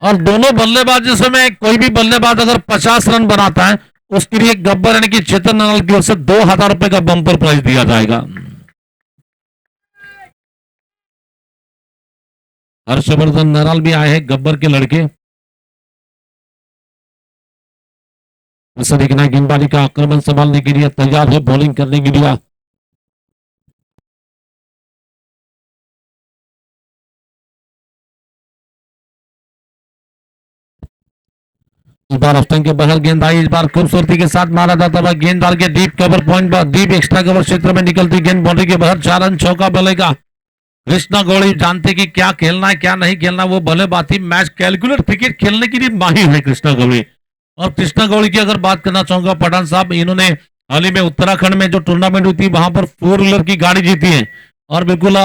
A: और दोनों बल्लेबाज में कोई भी बल्लेबाज अगर 50 रन बनाता है उसके लिए गब्बर यानी कि चेतन नागल की ओर से 2,000 रुपए का बम्पर प्राइज दिया जाएगा। हर्षवर्धन नराल भी आए हैं, गब्बर के लड़के। ऐसा देखना गेंदबाजी का आक्रमण संभालने के लिए तैयार है, बॉलिंग करने के लिए। इस बार ऑफ के बाहर गेंद आई, इस बार खूबसूरती के साथ मारा जाता हुआ गेंद डाल के डीप कवर पॉइंट पर, डीप एक्स्ट्रा कवर क्षेत्र में निकलती गेंद बाउंड्री के बाहर, 4 रन चौका बलेगा। कृष्णा गौड़ी जानते कि क्या खेलना है क्या नहीं खेलना, वो बल्लेबाजी थी। मैच कैलकुलेट क्रिकेट खेलने के लिए माहिर है कृष्णा गौड़ी। और कृष्णा गौड़ी की अगर बात करना चाहूंगा पठान साहब, इन्होंने हाल ही में उत्तराखंड में जो टूर्नामेंट हुई थी वहां पर 4 व्हीलर की गाड़ी जीती है। और बिल्कुल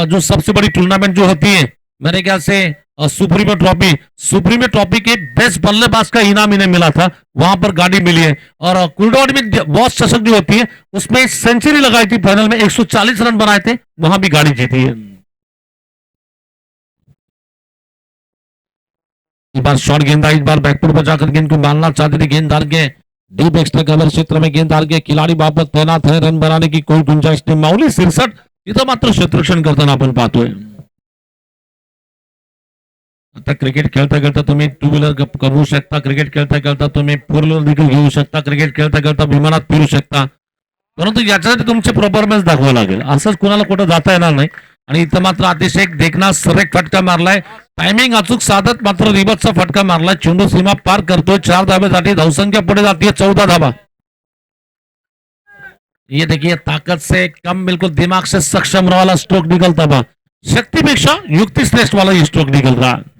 A: जो सबसे बड़ी टूर्नामेंट जो होती है मेरे ख्याल से सुप्रीमो ट्रॉफी के बेस्ट बल्लेबाज का इनाम इन्हें मिला था, वहां पर गाड़ी मिली है। और कुलडॉट में बहुत चषक जो होती है उसमें सेंचुरी लगाई थी, फाइनल में 140 रन बनाए थे, वहां भी गाड़ी जीती है। इस बार शॉर्ट गेंद आई, इस बार बैकफुट पर जाकर गेंद को मारना चाहते थे, गेंद डाल के डीप एक्स्ट्रा कवर क्षेत्र में गेंद डाल के खिलाडी बाबत तैनात है, रन बनाने की कोई गुंजाइश नहीं। माऊली 63 इथं मात्र क्षेत्ररक्षण करताना आपण पाहतोय। आता क्रिकेट खेळता खेळता तुम्ही 2 व्हीलर कमवू शकता, क्रिकेट खेळता खेळता तुम्ही 4 व्हीलर देखील घेऊ शकता, क्रिकेट खेळता खेळता विमानात फिरू शकता, परंतु याच्यासाठी तुमचे परफॉर्मन्स दाखवावं लागेल, असंच कोणाला कुठं जाता येणार नाही। आणि इथं मात्र अतिशय देखना सरेक फटका मारलाय, टायमिंग अचूक साधत मात्र रिबतचा फटका मारलाय, चेंडू सीमा पार करतोय, 4 धाब्यासाठी धावसंख्या पुढे जाती है 14 धाबा। ये देखिए ताकत से कम बिल्कुल दिमाग से सक्षम वाला स्ट्रोक निकलता हुआ, शक्तिपेक्षा युक्ति श्रेष्ठ वाला ये स्ट्रोक निकल रहा है।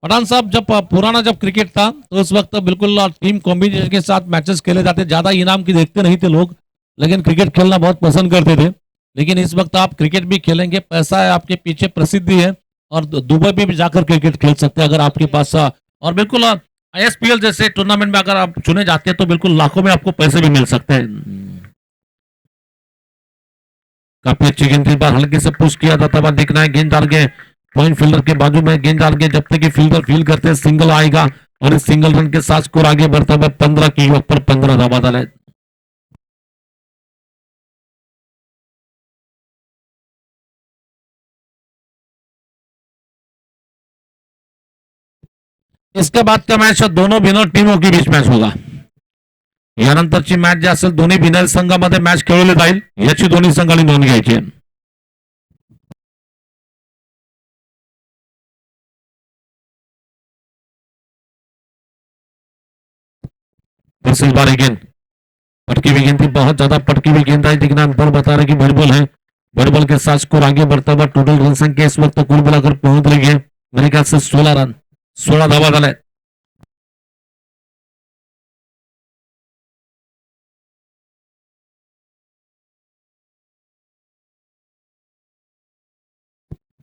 A: पठान साहब जब पुराना जब क्रिकेट था तो उस वक्त बिल्कुल टीम कॉम्बिनेशन के साथ मैचेस खेले जाते, ज्यादा इनाम की देखते नहीं थे लोग, लेकिन क्रिकेट खेलना बहुत पसंद करते थे। लेकिन इस वक्त आप क्रिकेट भी खेलेंगे, पैसा है आपके पीछे, प्रसिद्धि है, और दुबई में भी जाकर क्रिकेट खेल सकते हैं अगर आपके पास और बिल्कुल आईएसपीएल जैसे टूर्नामेंट में अगर आप चुने जाते हैं तो बिल्कुल लाखों में आपको पैसे भी मिल सकते हैं। काफी अच्छी गेंद, इस बार हल्के से पुश किया जाता हुआ देखना है, गेंद डाल के पॉइंट फील्डर के बाजू में गेंद डाल के जब तक कि फील्डर फील करते हैं सिंगल आएगा, और इस सिंगल रन के साथ स्कोर आगे बढ़ता हुआ 15 की योग पर 15 धावा डाला है। इसके बाद का मैच दोनों विनर टीमों के बीच मैच होगा। यानंतरची मॅच जी असेल दोन्ही विनर संघामध्ये मॅच खेळवली जाईल, याची दोन्ही संघांनी नोंद घ्यायची आहे। इस बार गेंद पटकी हुई गेंद थी, बहुत ज्यादा पटकी हुई गेंद आई, लेकिन अंतर बता रहे कि बड़ी बॉल है, बड़ी बॉल के साथ स्कोर आगे बढ़ता हुआ, टोटल रन संख्या इस वक्त कुल मिलाकर पहुंच रही है मेरे ख्याल से 16 रन, 16 धावा झाल्या।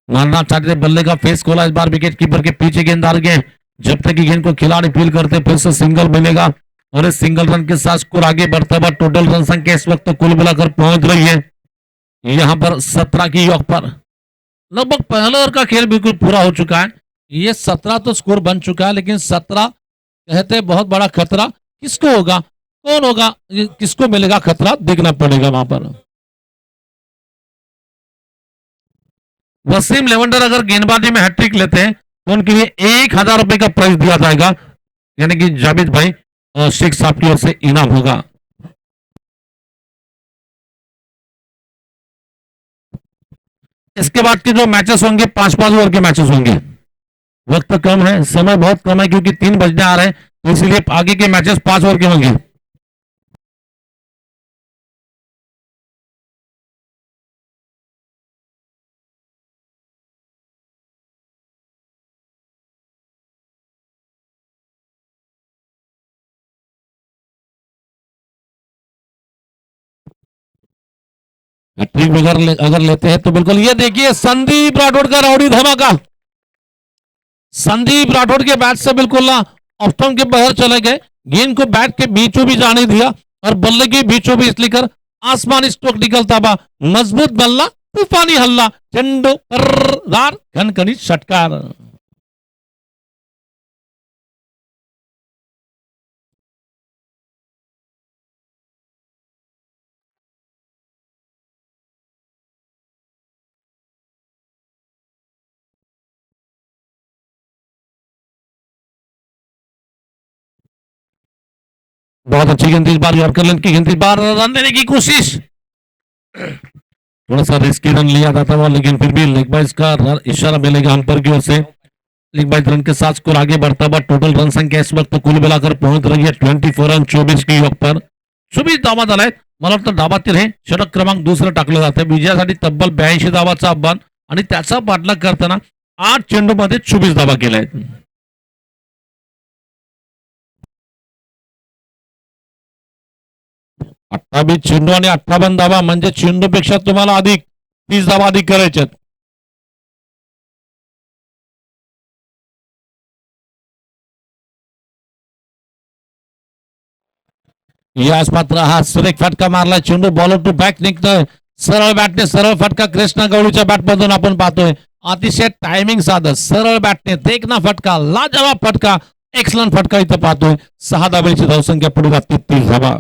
A: मारना चाहते थे, बल्ले का फेस खोला, इस बार विकेट कीपर के पीछे गेंद डाल गए, जब तक कि गेंद को खिलाड़ी फील करते फिर से सिंगल मिलेगा, और इस सिंगल रन के साथ स्कोर आगे बढ़ता हुआ, टोटल रन संख्या इस वक्त कुल मिलाकर पहुंच रही है यहां पर 17 की योग पर। लगभग पहले ओवर का खेल बिल्कुल पूरा हो चुका है, ये 17 तो स्कोर बन चुका है, लेकिन 17 कहते बहुत बड़ा खतरा किसको होगा, कौन होगा, किसको मिलेगा खतरा, देखना पड़ेगा वहां पर। वसीम लेवेंडर अगर गेंदबाजी में हैट्रिक लेते हैं तो उनके लिए 1,000 रुपए का प्राइज दिया जाएगा, यानी कि जावेद भाई और शेख साहब की ओर से इनाम होगा। इसके बाद के जो मैचेस होंगे 5-5 ओवर के मैचेस होंगे, वक्त कम है, समय बहुत कम है, क्योंकि 3 बजने आ रहे हैं, तो इसलिए आगे के मैचेस 5 ओवर के होंगे। हैट्रिक अगर लेते हैं तो बिल्कुल। ये देखिए संदीप राठौड़ का राउडी धमाका, संदीप राठौड़ के बैट से बिल्कुल ना ऑफ स्टंप के बाहर चले गए, गेंद को बैट के बीचों बीच आने दिया और बल्ले के बीचों बीच लेकर आसमानी स्ट्रोक निकलता हुआ मजबूत बल्ला, तूफानी हल्ला, चंडो पर घनघनी षटकार। बहुत अच्छी गेंद इस बार, यॉर्कर लेंथ की गेंद इस बार, रन लेने की कोशिश, थोड़ा सा रिस्की रन लिया जाता हुआ, लेकिन फिर भी लेग बाइज का इशारा मिलेगा अंपर की ओर से। लेग बाइज रन के साथ स्कोर आगे बढ़ता हुआ, टोटल रन संख्या इस वक्त कुल मिलाकर पहुंच रही है 24 रन 24 की योग पर। 24 धावा झालाय, मला वाटतं धावातील हे षटक क्रमांक दुसरं टाकलं जातं, विजयासाठी तब्बल 82 धावाचं आव्हान आणि त्याचा पाठलाग करताना 8 चेंडूमध्ये 24 धावा केल्या आहेत। अठ्ठावीस चेंडू आणि 58 धावा, म्हणजे चेंडूपेक्षा तुम्हाला अधिक 30 धावा अधिक करायच्यात। यास मात्र हा सुरेख फटका मारला, चेंडू बॉलर टू बॅक निघतोय, सरळ बॅटने सरळ फटका कृष्णा गवळीच्या बॅटमधून आपण पाहतोय, अतिशय टायमिंग साधत सरळ बॅटने देखना फटका, लाजवाब फटका, एक्सलंट फटका इथं पाहतोय। 6 धावेची धावसंख्या पुढे जाते 30 धावा।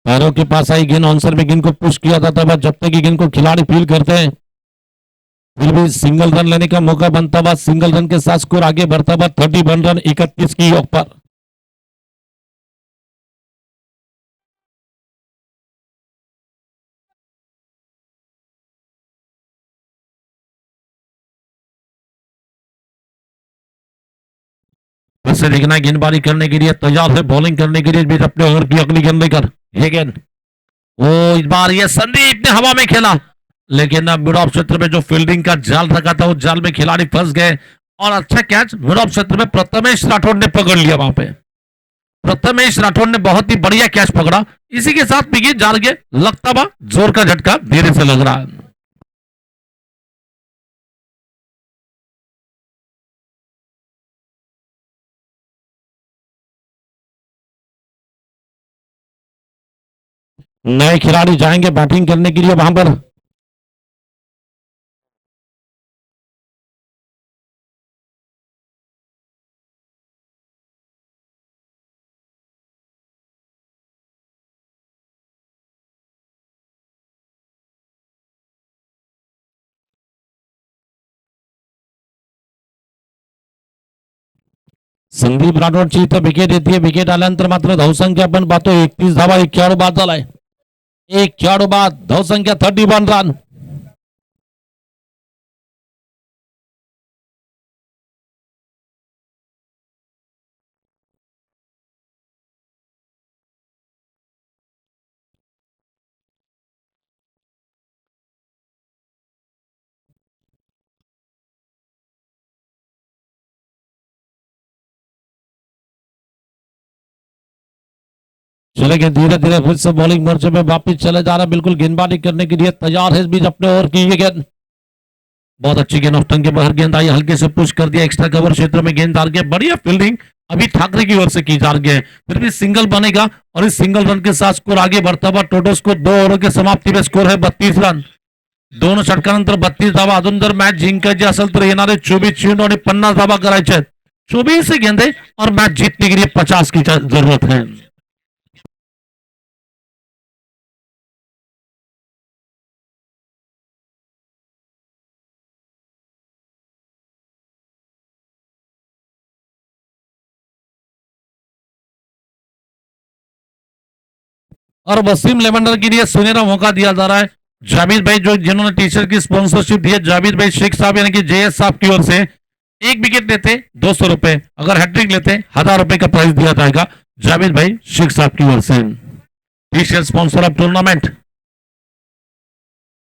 A: पैरों के पास आई गेंद, आंसर में गेंद को पुश किया जाता है, जब तक गेंद को खिलाड़ी फील करते हैं फिर भी सिंगल रन लेने का मौका बनता हुआ, सिंगल रन के साथ स्कोर आगे बढ़ता हुआ 31 रन 31 की योग पर। वैसे देखना गेंदबाजी करने के लिए तैयार है, बॉलिंग करने के लिए भी अपने ओवर की अगली गेंद लेकर ये गेंद, ओ इस बार ये संदीप ने हवा में खेला, लेकिन मिड ऑफ क्षेत्र में जो फील्डिंग का जाल रखा था उस जाल में खिलाड़ी फंस गए और अच्छा कैच मिड ऑफ क्षेत्र में प्रथमेश राठौड़ ने पकड़ लिया। वहां पे प्रथमेश राठौड़ ने बहुत ही बढ़िया कैच पकड़ा, इसी के साथ बिगी जाल गए, लगता हुआ जोर का झटका धीरे से लग रहा है। नए खिलाड़ी जाएंगे बैटिंग करने के लिए वहां पर। संदीप राठौडची इथं विकेट येते, विकेट आल्यानंतर मात्र धावसंख्या आपण पाहतो 31 धावा, 1 खेळाडू बाद झालाय, 1 खेळाडू बाद, धावसंख्या 31 रन। चलेंगे धीरे धीरे फिर से बॉलिंग मोर्चे में वापिस चले जा रहा है, बिल्कुल गेंदबाजी करने के लिए तैयार है इस बीच अपने ओवर की ये गेंद, बहुत अच्छी गेंद, ऑफ स्टंप के बाहर गेंद आई, हल्के से पुश कर दिया, एक्स्ट्रा कवर क्षेत्र में गेंद डाल गया, बढ़िया फील्डिंग अभी ठाकरे की ओर से की जा रही है, फिर भी सिंगल बनेगा और इस सिंगल रन के साथ स्कोर आगे बढ़ता हुआ, टोटल स्कोर 2 ओव्हर के समाप्ती में स्कोर है 32 रन, दोन षटकानंतर 32 धावा, अजून जर मॅच जिंकायची असेल तर येणारे 24 चेंडू आणि 50 धावा करायचे आहेत, 24 से गेंदे और मैच जीतने के लिए 50 की जरूरत है। और वसीम लेवेंडर के लिए सुनहरा मौका दिया जा रहा है, जावेद भाई जो जिन्होंने टी शर्ट की स्पॉन्सरशिप दी है, जावेद भाई शेख साहब यानी कि जेएस साहब की ओर से, एक विकेट लेते 200 रुपए, अगर हैट्रिक लेते 1000 रुपए का प्राइस दिया जाएगा, जावेद भाई शेख साहब की ओर से, T shirt sponsor of tournament.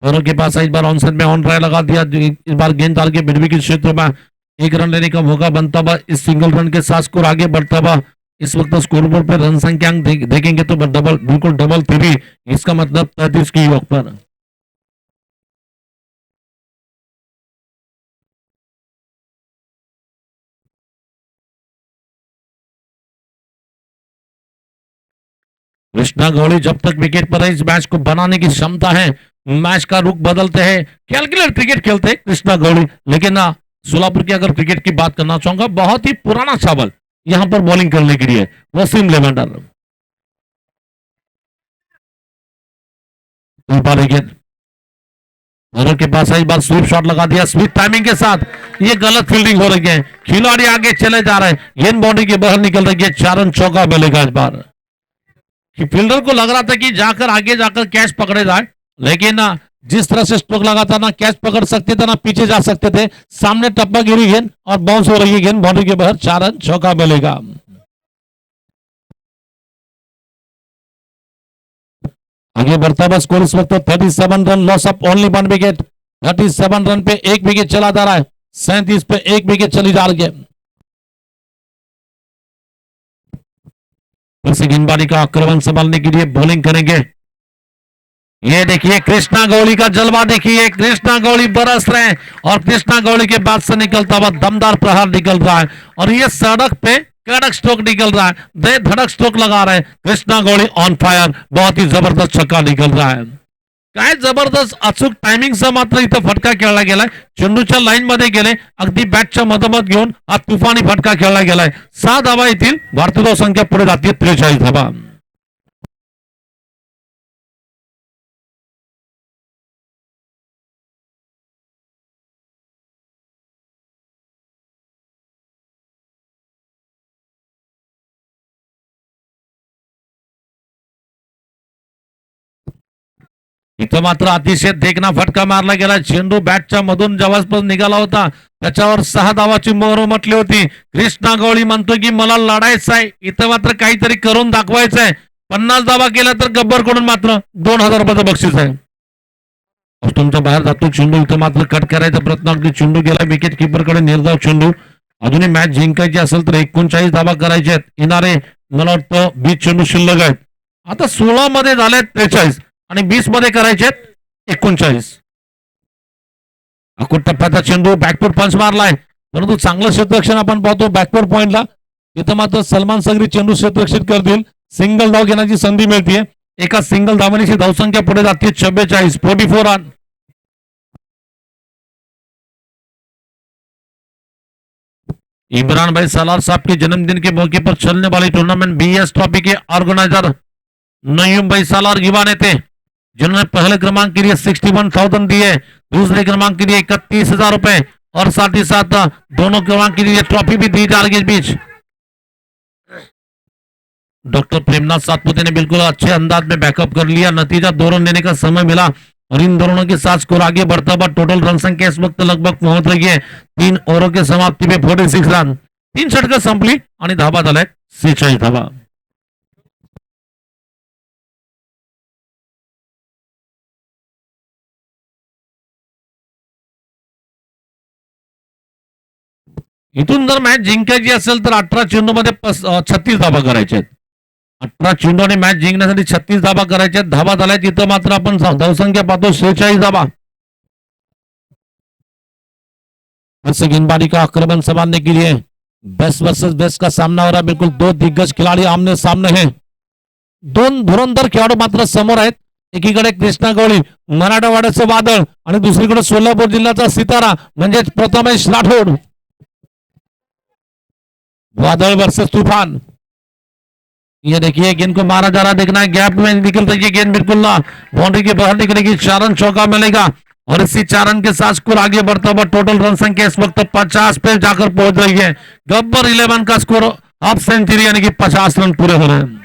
A: दोनों के पास इस बार ऑनसेट में ऑन ट्राई लगा दिया, इस बार गेंद डाल के बिरवी के क्षेत्र में एक रन लेने का मौका बनता हुआ, इस सिंगल रन के साथ स्कोर आगे बढ़ता हुआ। इस वक्त स्कोर बोर्ड पर रन संख्या देखेंगे तो डबल, बिल्कुल डबल 3, इसका मतलब 33 की योग पर। कृष्णा गौड़ी जब तक विकेट पर है, इस मैच को बनाने की क्षमता है, मैच का रुख बदलते हैं, कैलकुलेट क्रिकेट खेलते हैं कृष्णा गौड़ी। लेकिन सोलापुर की अगर क्रिकेट की बात करना चाहूंगा, बहुत ही पुराना चावल यहां पर बॉलिंग करने के लिए वसीम लेवेंडर। दोनों के पास एक बार स्वीप शॉट लगा दिया स्वीप टाइमिंग के साथ, ये गलत फील्डिंग हो रही है, खिलाड़ी आगे चले जा रहे हैं, गेंद बाउंड्री के बाहर निकल रही है, 4 रन चौका मिलेगा इस बार। कि फील्डर को लग रहा था कि जाकर आगे जाकर कैच पकड़े जाए, लेकिन जिस तरह से स्ट्रोक लगा था, ना कैच पकड़ सकते थे ना पीछे जा सकते थे, सामने टप्पा गिरी गेंद और बाउंस हो रही है गेंद बाउंड्री के बाहर, 4 रन चौका मिलेगा। आगे बढ़ता हुआ स्कोर इस वक्त 37 run, loss of only 1 wicket. 37 run पे 1 विकेट चला जा रहा है, 37 पे 1 विकेट चली जा रही है। फिर से गेंदबाजी का आक्रमण संभालने के लिए बॉलिंग करेंगे। ये देखिए कृष्णा गौड़ी का जलवा, देखिए कृष्णा गौड़ी बरस रहे हैं और कृष्णा गौड़ी के बाद से निकलता हुआ दमदार प्रहार निकल रहा है और ये सड़क पे कड़क स्ट्रोक निकल रहा है, दे धड़क स्ट्रोक लगा रहे हैं कृष्णा गौड़ी ऑन फायर, बहुत ही जबरदस्त छक्का निकल रहा है। काय जबरदस्त अचूक टायमिंगचा मात्र इथं फटका खेळला गेलाय, चेंडूच्या लाईन मध्ये गेले, अगदी बॅटच्या मधोमध घेऊन हा तुफानी फटका खेळला गेलाय। 6 धावा येतील, भारतीय धावसंख्या पुढे जाते 43 धावा। इथं मात्र अतिशय देखना फटका मारला गेला, चेंडू बॅटच्या मधून जवळपास निघाला होता, त्याच्यावर 6 धावाची मोहर म्हटली होती। कृष्णा गौड़ी म्हणतो की मला लढायचं आहे, इथं मात्र काहीतरी करून दाखवायचं आहे, 50 धावा केल्या तर गब्बर कडून मात्र 2000 रुपयाचं बक्षीस आहे। ऑस्टनच्या बाहेर जातो चेंडू, इथं मात्र कट करायचा प्रयत्न, अगदी चेंडू गेला विकेट किपर कडे, निर्धाव चेंडू। अजूनही मॅच जिंकायची असेल तर 39 धावा करायचे आहेत, येणारे मला वाटतं 20 चेंडू शिल्लक आहेत, आता 16 मध्ये झाले 43 आणि 20 मध्ये करायचे 39। अकुट टप्प्याचा चेंडू बॅकफूट पंच मारलाय, परंतु चांगलं क्षेत्ररक्षण आपण पाहतो बॅकवर्ड पॉइंटला, तिथं मात्र सलमान सगरी चेंडू क्षेत्ररक्षित करतील, सिंगल धाव घेण्याची संधी मिळते, एका सिंगल धावण्याची धावसंख्या पुढे जाते 44, 44 रन। इमरान भाई सालार साहब के जन्मदिन के मौके पर चलने वाली टूर्नामेंट बीएस ट्रॉफी के ऑर्गेनाइजर नईम भाई सालार युवा नेते, जिन्होंने पहले क्रमांक के लिए 61,000 दिए, दूसरे क्रमांक के लिए 31,000 रुपए और साथ ही साथ दोनों क्रमांक के लिए ट्रॉफी भी दी जा रही है। इस बीच डॉक्टर प्रेमनाथ सातपुते ने बिल्कुल अच्छे अंदाज में बैकअप कर लिया, नतीजा 2 रन लेने का समय मिला और इन दोनों के साथ स्कोर आगे बढ़ता हुआ, टोटल रन संख्या इस वक्त लगभग पहुंच रही है 3 ओव्हर के समाप्ति में 46 रन, 3 षटकं संपली आणि धाबा झाल्या 46 धाबा। इथून जर मॅच जिंकायची असेल तर 18 चेंडू मध्ये 36 धाबा करायच्या आहेत, 18 चेंडू आणि मॅच जिंकण्यासाठी 36 धाबा करायच्या आहेत, धाबा झाल्या तिथं मात्र आपण धावसंख्या पाहतो 46 धाबा। गेंदबाजी का आक्रमण संभालने के लिए बेस्ट वर्सेस बेस्ट का सामना हो रहा है, बिल्कुल 2 दिग्गज खिलाड़ी आमने सामने हैं, 2 धुरंधर खेळाडू मात्र समोर आहेत, एकीकडे कृष्णा गौड़ी मराठवाड्याचं वादळ आणि दुसरीकडे सोलापूर जिल्ह्याचा सितारा म्हणजे प्रथमेश राठोड। वादळ वर्सेस तूफान, ये देखिए गेंद को मारा जा रहा, देखना है गैप में निकल रही है गेंद, बिल्कुल ना बाउंड्री के बाहर निकलेगी, 4 रन चौका मिलेगा और इसी 4 रन के साथ स्कोर आगे बढ़ता हुआ, टोटल रन संख्या इस वक्त 50 पे जाकर पहुंच रही है। गब्बर 11 का स्कोर हाफ सेंचुरी यानी कि 50 रन पूरे हो रहे हैं।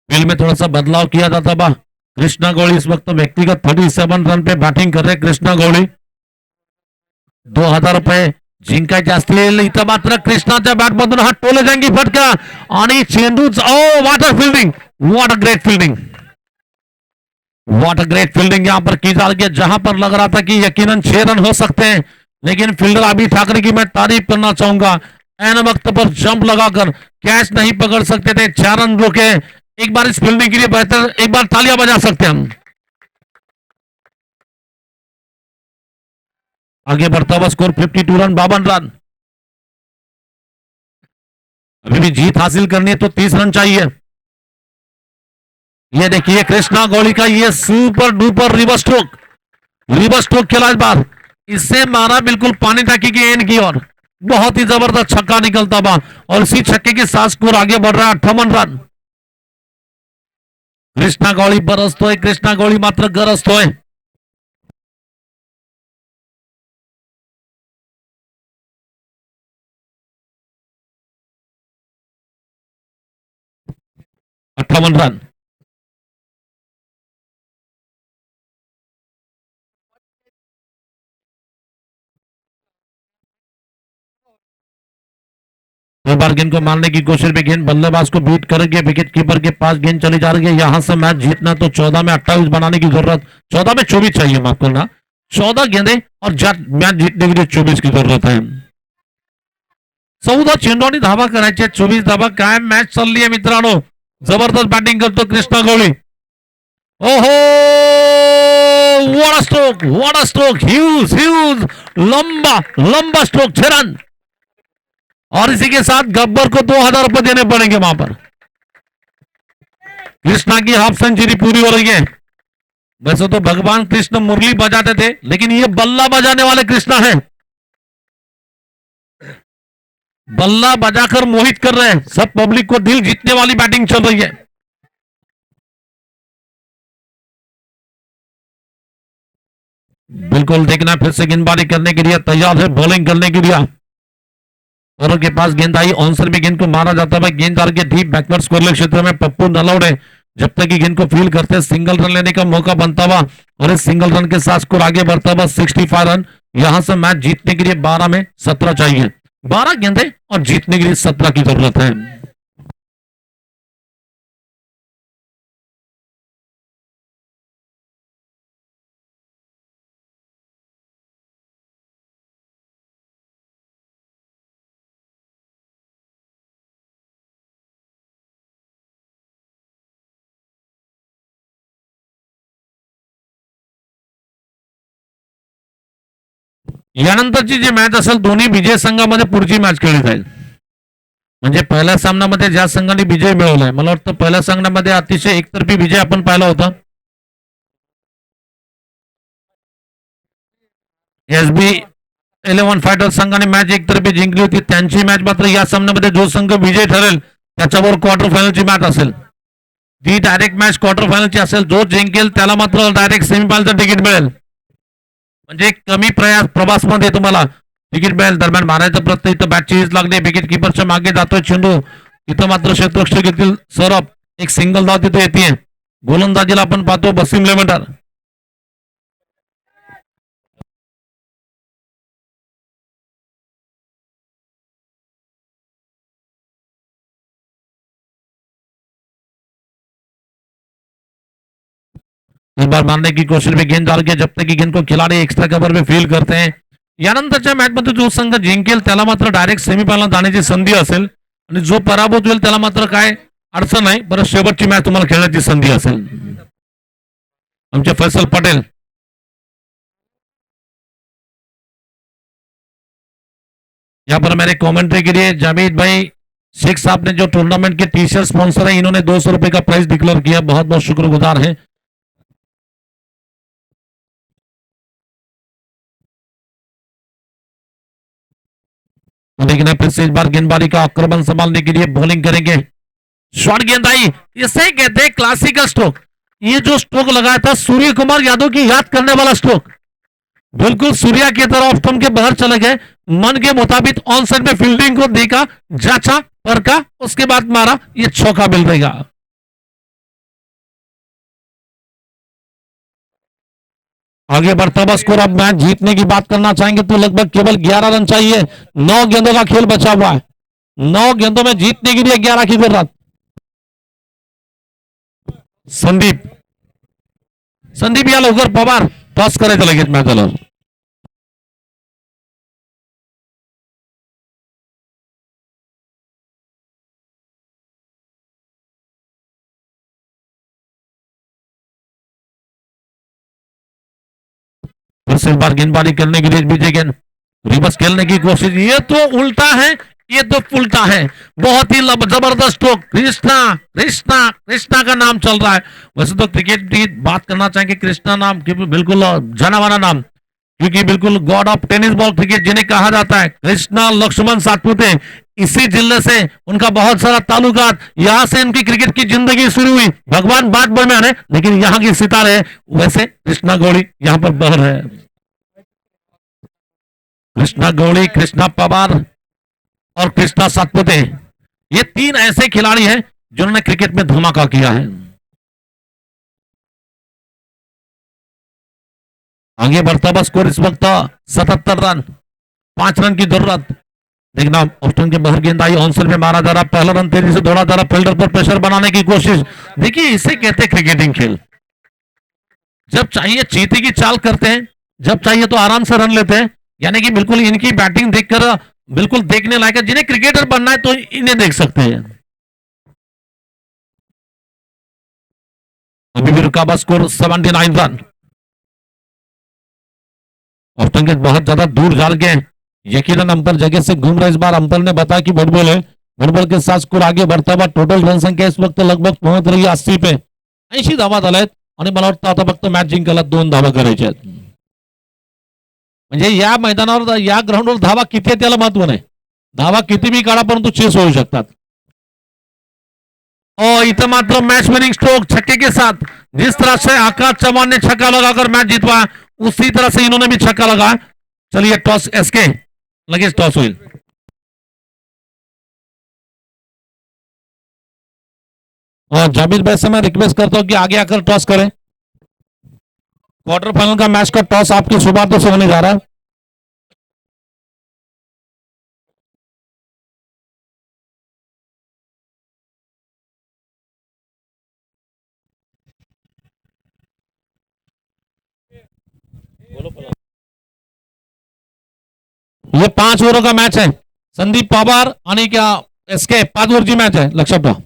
A: फील्ड में थोड़ा सा बदलाव किया जाता बा, कृष्णा गौड़ी इस वक्त व्यक्तिगत 37 रन पे बॅटिंग कर रहे कृष्णा गौड़ी. 2000 रुपये जिंकायचे असतील. इथं मात्र कृष्णाच्या बॅटमधून हा टोलेजंगी फटका आणि चेंडूच water fielding. What a great fielding. What a great fielding यहाँ पर की जा रही है. जहां पर लग रहा था कि यकीनन 6 रन हो सकते हैं, लेकिन फील्डर अभी ठाकरे की मैं तारीफ करना चाहूंगा. एन वक्त पर जंप लगाकर कैच नहीं पकड़ सकते थे, 4 रन रोके. एक बार इस फील्डिंग के लिए बेहतर, एक बार तालियां बजा सकते हैं हम. आगे बढ़ता हुआ स्कोर 52 रन, 52 रन. अभी भी जीत हासिल करनी है तो 30 रन चाहिए. ये देखिए कृष्णा गौड़ी का ये super duper reverse stroke. Reverse stroke खेला इस बार. इससे मारा बिल्कुल पानी टाकी की एंड की ओर. बहुत ही जबरदस्त छक्का निकलता हुआ और इसी छक्के के साथ स्कोर आगे बढ़ रहा है 58 रन. कृष्णा गौड़ी बरसतोय. कृष्णा गौड़ी मात्र गरजतोय. अठ्ठावन रन. दो बार गेंद को मारने की कोशिश में गेंद बल्लेबाज को बीट करके विकेट कीपर के पास गेंद चली जा रही है. यहां से मैच जीतना तो 14 में 28 बनाने की जरूरत, 14 में 24 चाहिए, माफ करना. 14 गेंदे और मैच जीतने के लिए 24 की जरूरत है. 14 चेंडू धावा करायचे, 24 धावा. काय मॅच चालली आहे मित्रांनो. जबरदस्त बॅटिंग करतो कृष्णा गौड़ी. ओहो, what a stroke, what a stroke. Huge huge लंबा लंबा स्ट्रोक, 6 रन. और इसी के साथ गब्बर को 2000 रुपए देने पड़ेंगे वहां पर. कृष्णा की हाफ सेंचुरी पूरी हो रही है. वैसे तो भगवान कृष्ण मुरली बजाते थे, लेकिन ये बल्ला बजाने वाले कृष्णा हैं. बल्ला बजाकर मोहित कर रहे हैं. सब पब्लिक को दिल जीतने वाली बैटिंग चल रही है. बिल्कुल देखना, फिर से गेंदबाजी करने के लिए तैयार है, बॉलिंग करने के लिए. और के पास गेंद आई, ऑनसर में गेंद को मारा जाता है. गेंददार के डीप बैकवर्ड स्कोरलेस क्षेत्र में पप्पू नलौड़े जब तक कि गेंद को फील्ड करते, सिंगल रन लेने का मौका बनता हुआ और इस सिंगल रन के साथ स्कोर आगे बढ़ता हुआ 65 रन. यहां से मैच जीतने के लिए 12 में 17 चाहिए. 12 गेंदे और जीतने के लिए 17 की जरूरत है. यानंतरची जी मॅच असेल, दोन्ही विजय संघामध्ये पुढची मॅच खेळली जाईल. म्हणजे पहिल्या सामन्यामध्ये ज्या संघाने विजय मिळवलाय, मला वाटतं पहिल्या सामन्यामध्ये अतिशय एकतर्फी विजय आपण पाहिला होता. एसबी 11 फायटर संघाने मॅच एकतर्फी जिंकली होती. त्यांची मॅच मात्र या सामन्यामध्ये जो संघ विजय ठरेल त्याच्यावर क्वार्टर फायनलची मॅच असेल. ती डायरेक्ट मॅच क्वार्टर फायनलची असेल. जो जिंकेल त्याला मात्र डायरेक्ट सेमीफायनलचं तिकीट मिळेल. म्हणजे कमी प्रवासमध्ये तुम्हाला तिकीट मिळेल. दरम्यान मारायचा प्रयत्न, इथं बॅटची हिट लागली, विकेट किपरच्या मागे जातोय चेंडू. इथं मात्र क्षेत्ररक्षक येथील सौरभ, एक सिंगल धाव तिथे येते. गोलंदाजीला आपण पाहतो बसीम लेमेंडर. इस बार मारने की कोशिश में गेंद डाल के जब तक की गेंद को खिलाड़ी एक्स्ट्रा कवर में फील करते हैं. यानंतरच्या मॅचमध्ये जो संघ जिंकेल त्याला मात्र डायरेक्ट सेमीफायनल जाण्याची संधी असेल आणि जो पराभूत होईल त्याला मात्र काय अडचण नाही, परत शेवटची मॅच तुम्हाला खेळण्याची संधी असेल. आमचे फैसल पटेल. यहाँ पर मेरे कमेंट्री के लिए जावेद भाई शेख साहब ने जो टूर्नामेंट के टी शर्ट स्पॉन्सर है, इन्होंने 200 रुपए का प्राइस डिक्लेयर किया. बहुत बहुत शुक्रगुजार है. लेकिन फिर से इस बार गेंदबाजी का आक्रमण संभालने के लिए बॉलिंग करेंगे. शॉर्ट गेंद आई, इसे कहते हैं क्लासिकल स्ट्रोक. ये जो स्ट्रोक लगाया था सूर्य कुमार यादव की याद करने वाला स्ट्रोक. बिल्कुल सूर्या की तरह ऑफ स्टंप के बाहर चले गए, मन के मुताबिक ऑन साइड में फील्डिंग को देखा, जांचा, परखा, उसके बाद मारा. ये चौका मिल रहेगा. आगे बढ़ता हुआ स्कोर। अब मैच जीतने की बात करना चाहेंगे तो लगभग केवल 11 रन चाहिए। 9 गेंदों का खेल बचा हुआ है। 9 गेंदों में जीतने के लिए 11 की जरूरत। संदीप संदीप या लवकर पवार टॉस करायचं लगेच मॅच झालं। फिर से बार गेंदबाजी करने के लिए विजय गेंद रिवर्स खेलने की कोशिश। ये तो उल्टा है, ये तो उल्टा है। बहुत ही जबरदस्त स्ट्रोक। कृष्णा कृष्णा कृष्णा का नाम चल रहा है। वैसे तो क्रिकेट की बात करना चाहेंगे कृष्णा नाम बिल्कुल जाना माना नाम, क्योंकि बिल्कुल God of tennis ball cricket जिन्हें कहा जाता है। कृष्णा लक्ष्मण सातपुते, इसी जिले से उनका बहुत सारा ताल्लुकात, यहां से इनकी क्रिकेट की जिंदगी शुरू हुई। भगवान बात बरमान है, लेकिन यहाँ की सितारे वैसे कृष्णा गौड़ी यहाँ पर बहर है। कृष्णा गौड़ी, कृष्णा पवार और कृष्णा सातपुते, ये 3 ऐसे खिलाड़ी हैं जिन्होंने क्रिकेट में धमाका किया है। आगे बढ़ता हुआ स्कोर इस वक्त 77 रन, 5 रन की जरूरत। देखना ऑस्टन के बाहर गेंद आई, ऑनसर में मारा जा रहा, पहला रन तेजी से दौड़ा जा रहा, फील्डर पर प्रेशर बनाने की कोशिश। देखिए इसे कहते हैं क्रिकेटिंग खेल। जब चाहिए चीते की चाल करते हैं, जब चाहिए तो आराम से रन लेते हैं। यानी कि बिल्कुल इनकी बैटिंग देखकर बिल्कुल देखने लायक है। जिन्हें क्रिकेटर बनना है तो इन्हें देख सकते हैं। अभी भी रुका बस स्कोर 79 रन। ऑस्टन के बहुत ज्यादा दूर जाल गए, यकीनन अंपर जगह से घूम रहे। इस बार अंपर ने बताया कि बॉल है, बॉल के साथ स्कोर आगे बढ़ता हुआ। टोटल रन संख्या इस वक्त लगभग पहुंच रही है 80 पे। 80 धावा झाल्यात आणि मला वाटतं आता फक्त मॅच जिंकायला 2 धावा करायच्या आहेत। म्हणजे या मैदानावर या ग्राउंडवर धावा किती आहे त्याला महत्व नाही, धावा किती भी काढा परंतु चेस होऊ शकतात। और इतना मात्र मैच विनिंग स्ट्रोक छक्के के साथ, जिस तरह से आकाश चौहान ने छक्का लगाकर मैच जीतवा, उसी तरह से इन्होंने भी छक्का लगा। चलिए टॉस एसके लगेच टॉस होईल। और जाबिर भाई से मैं रिक्वेस्ट करता हूं कि आगे आकर टॉस करें। क्वार्टर फाइनल का मैच का टॉस आपकी शुरुआत से होने जा रहा है। ये 5 ओव्हर का मैच है। संदीप पवार आणि क्या एसके 5 ओव्हरची मॅच आहे, लक्षात ठेवा।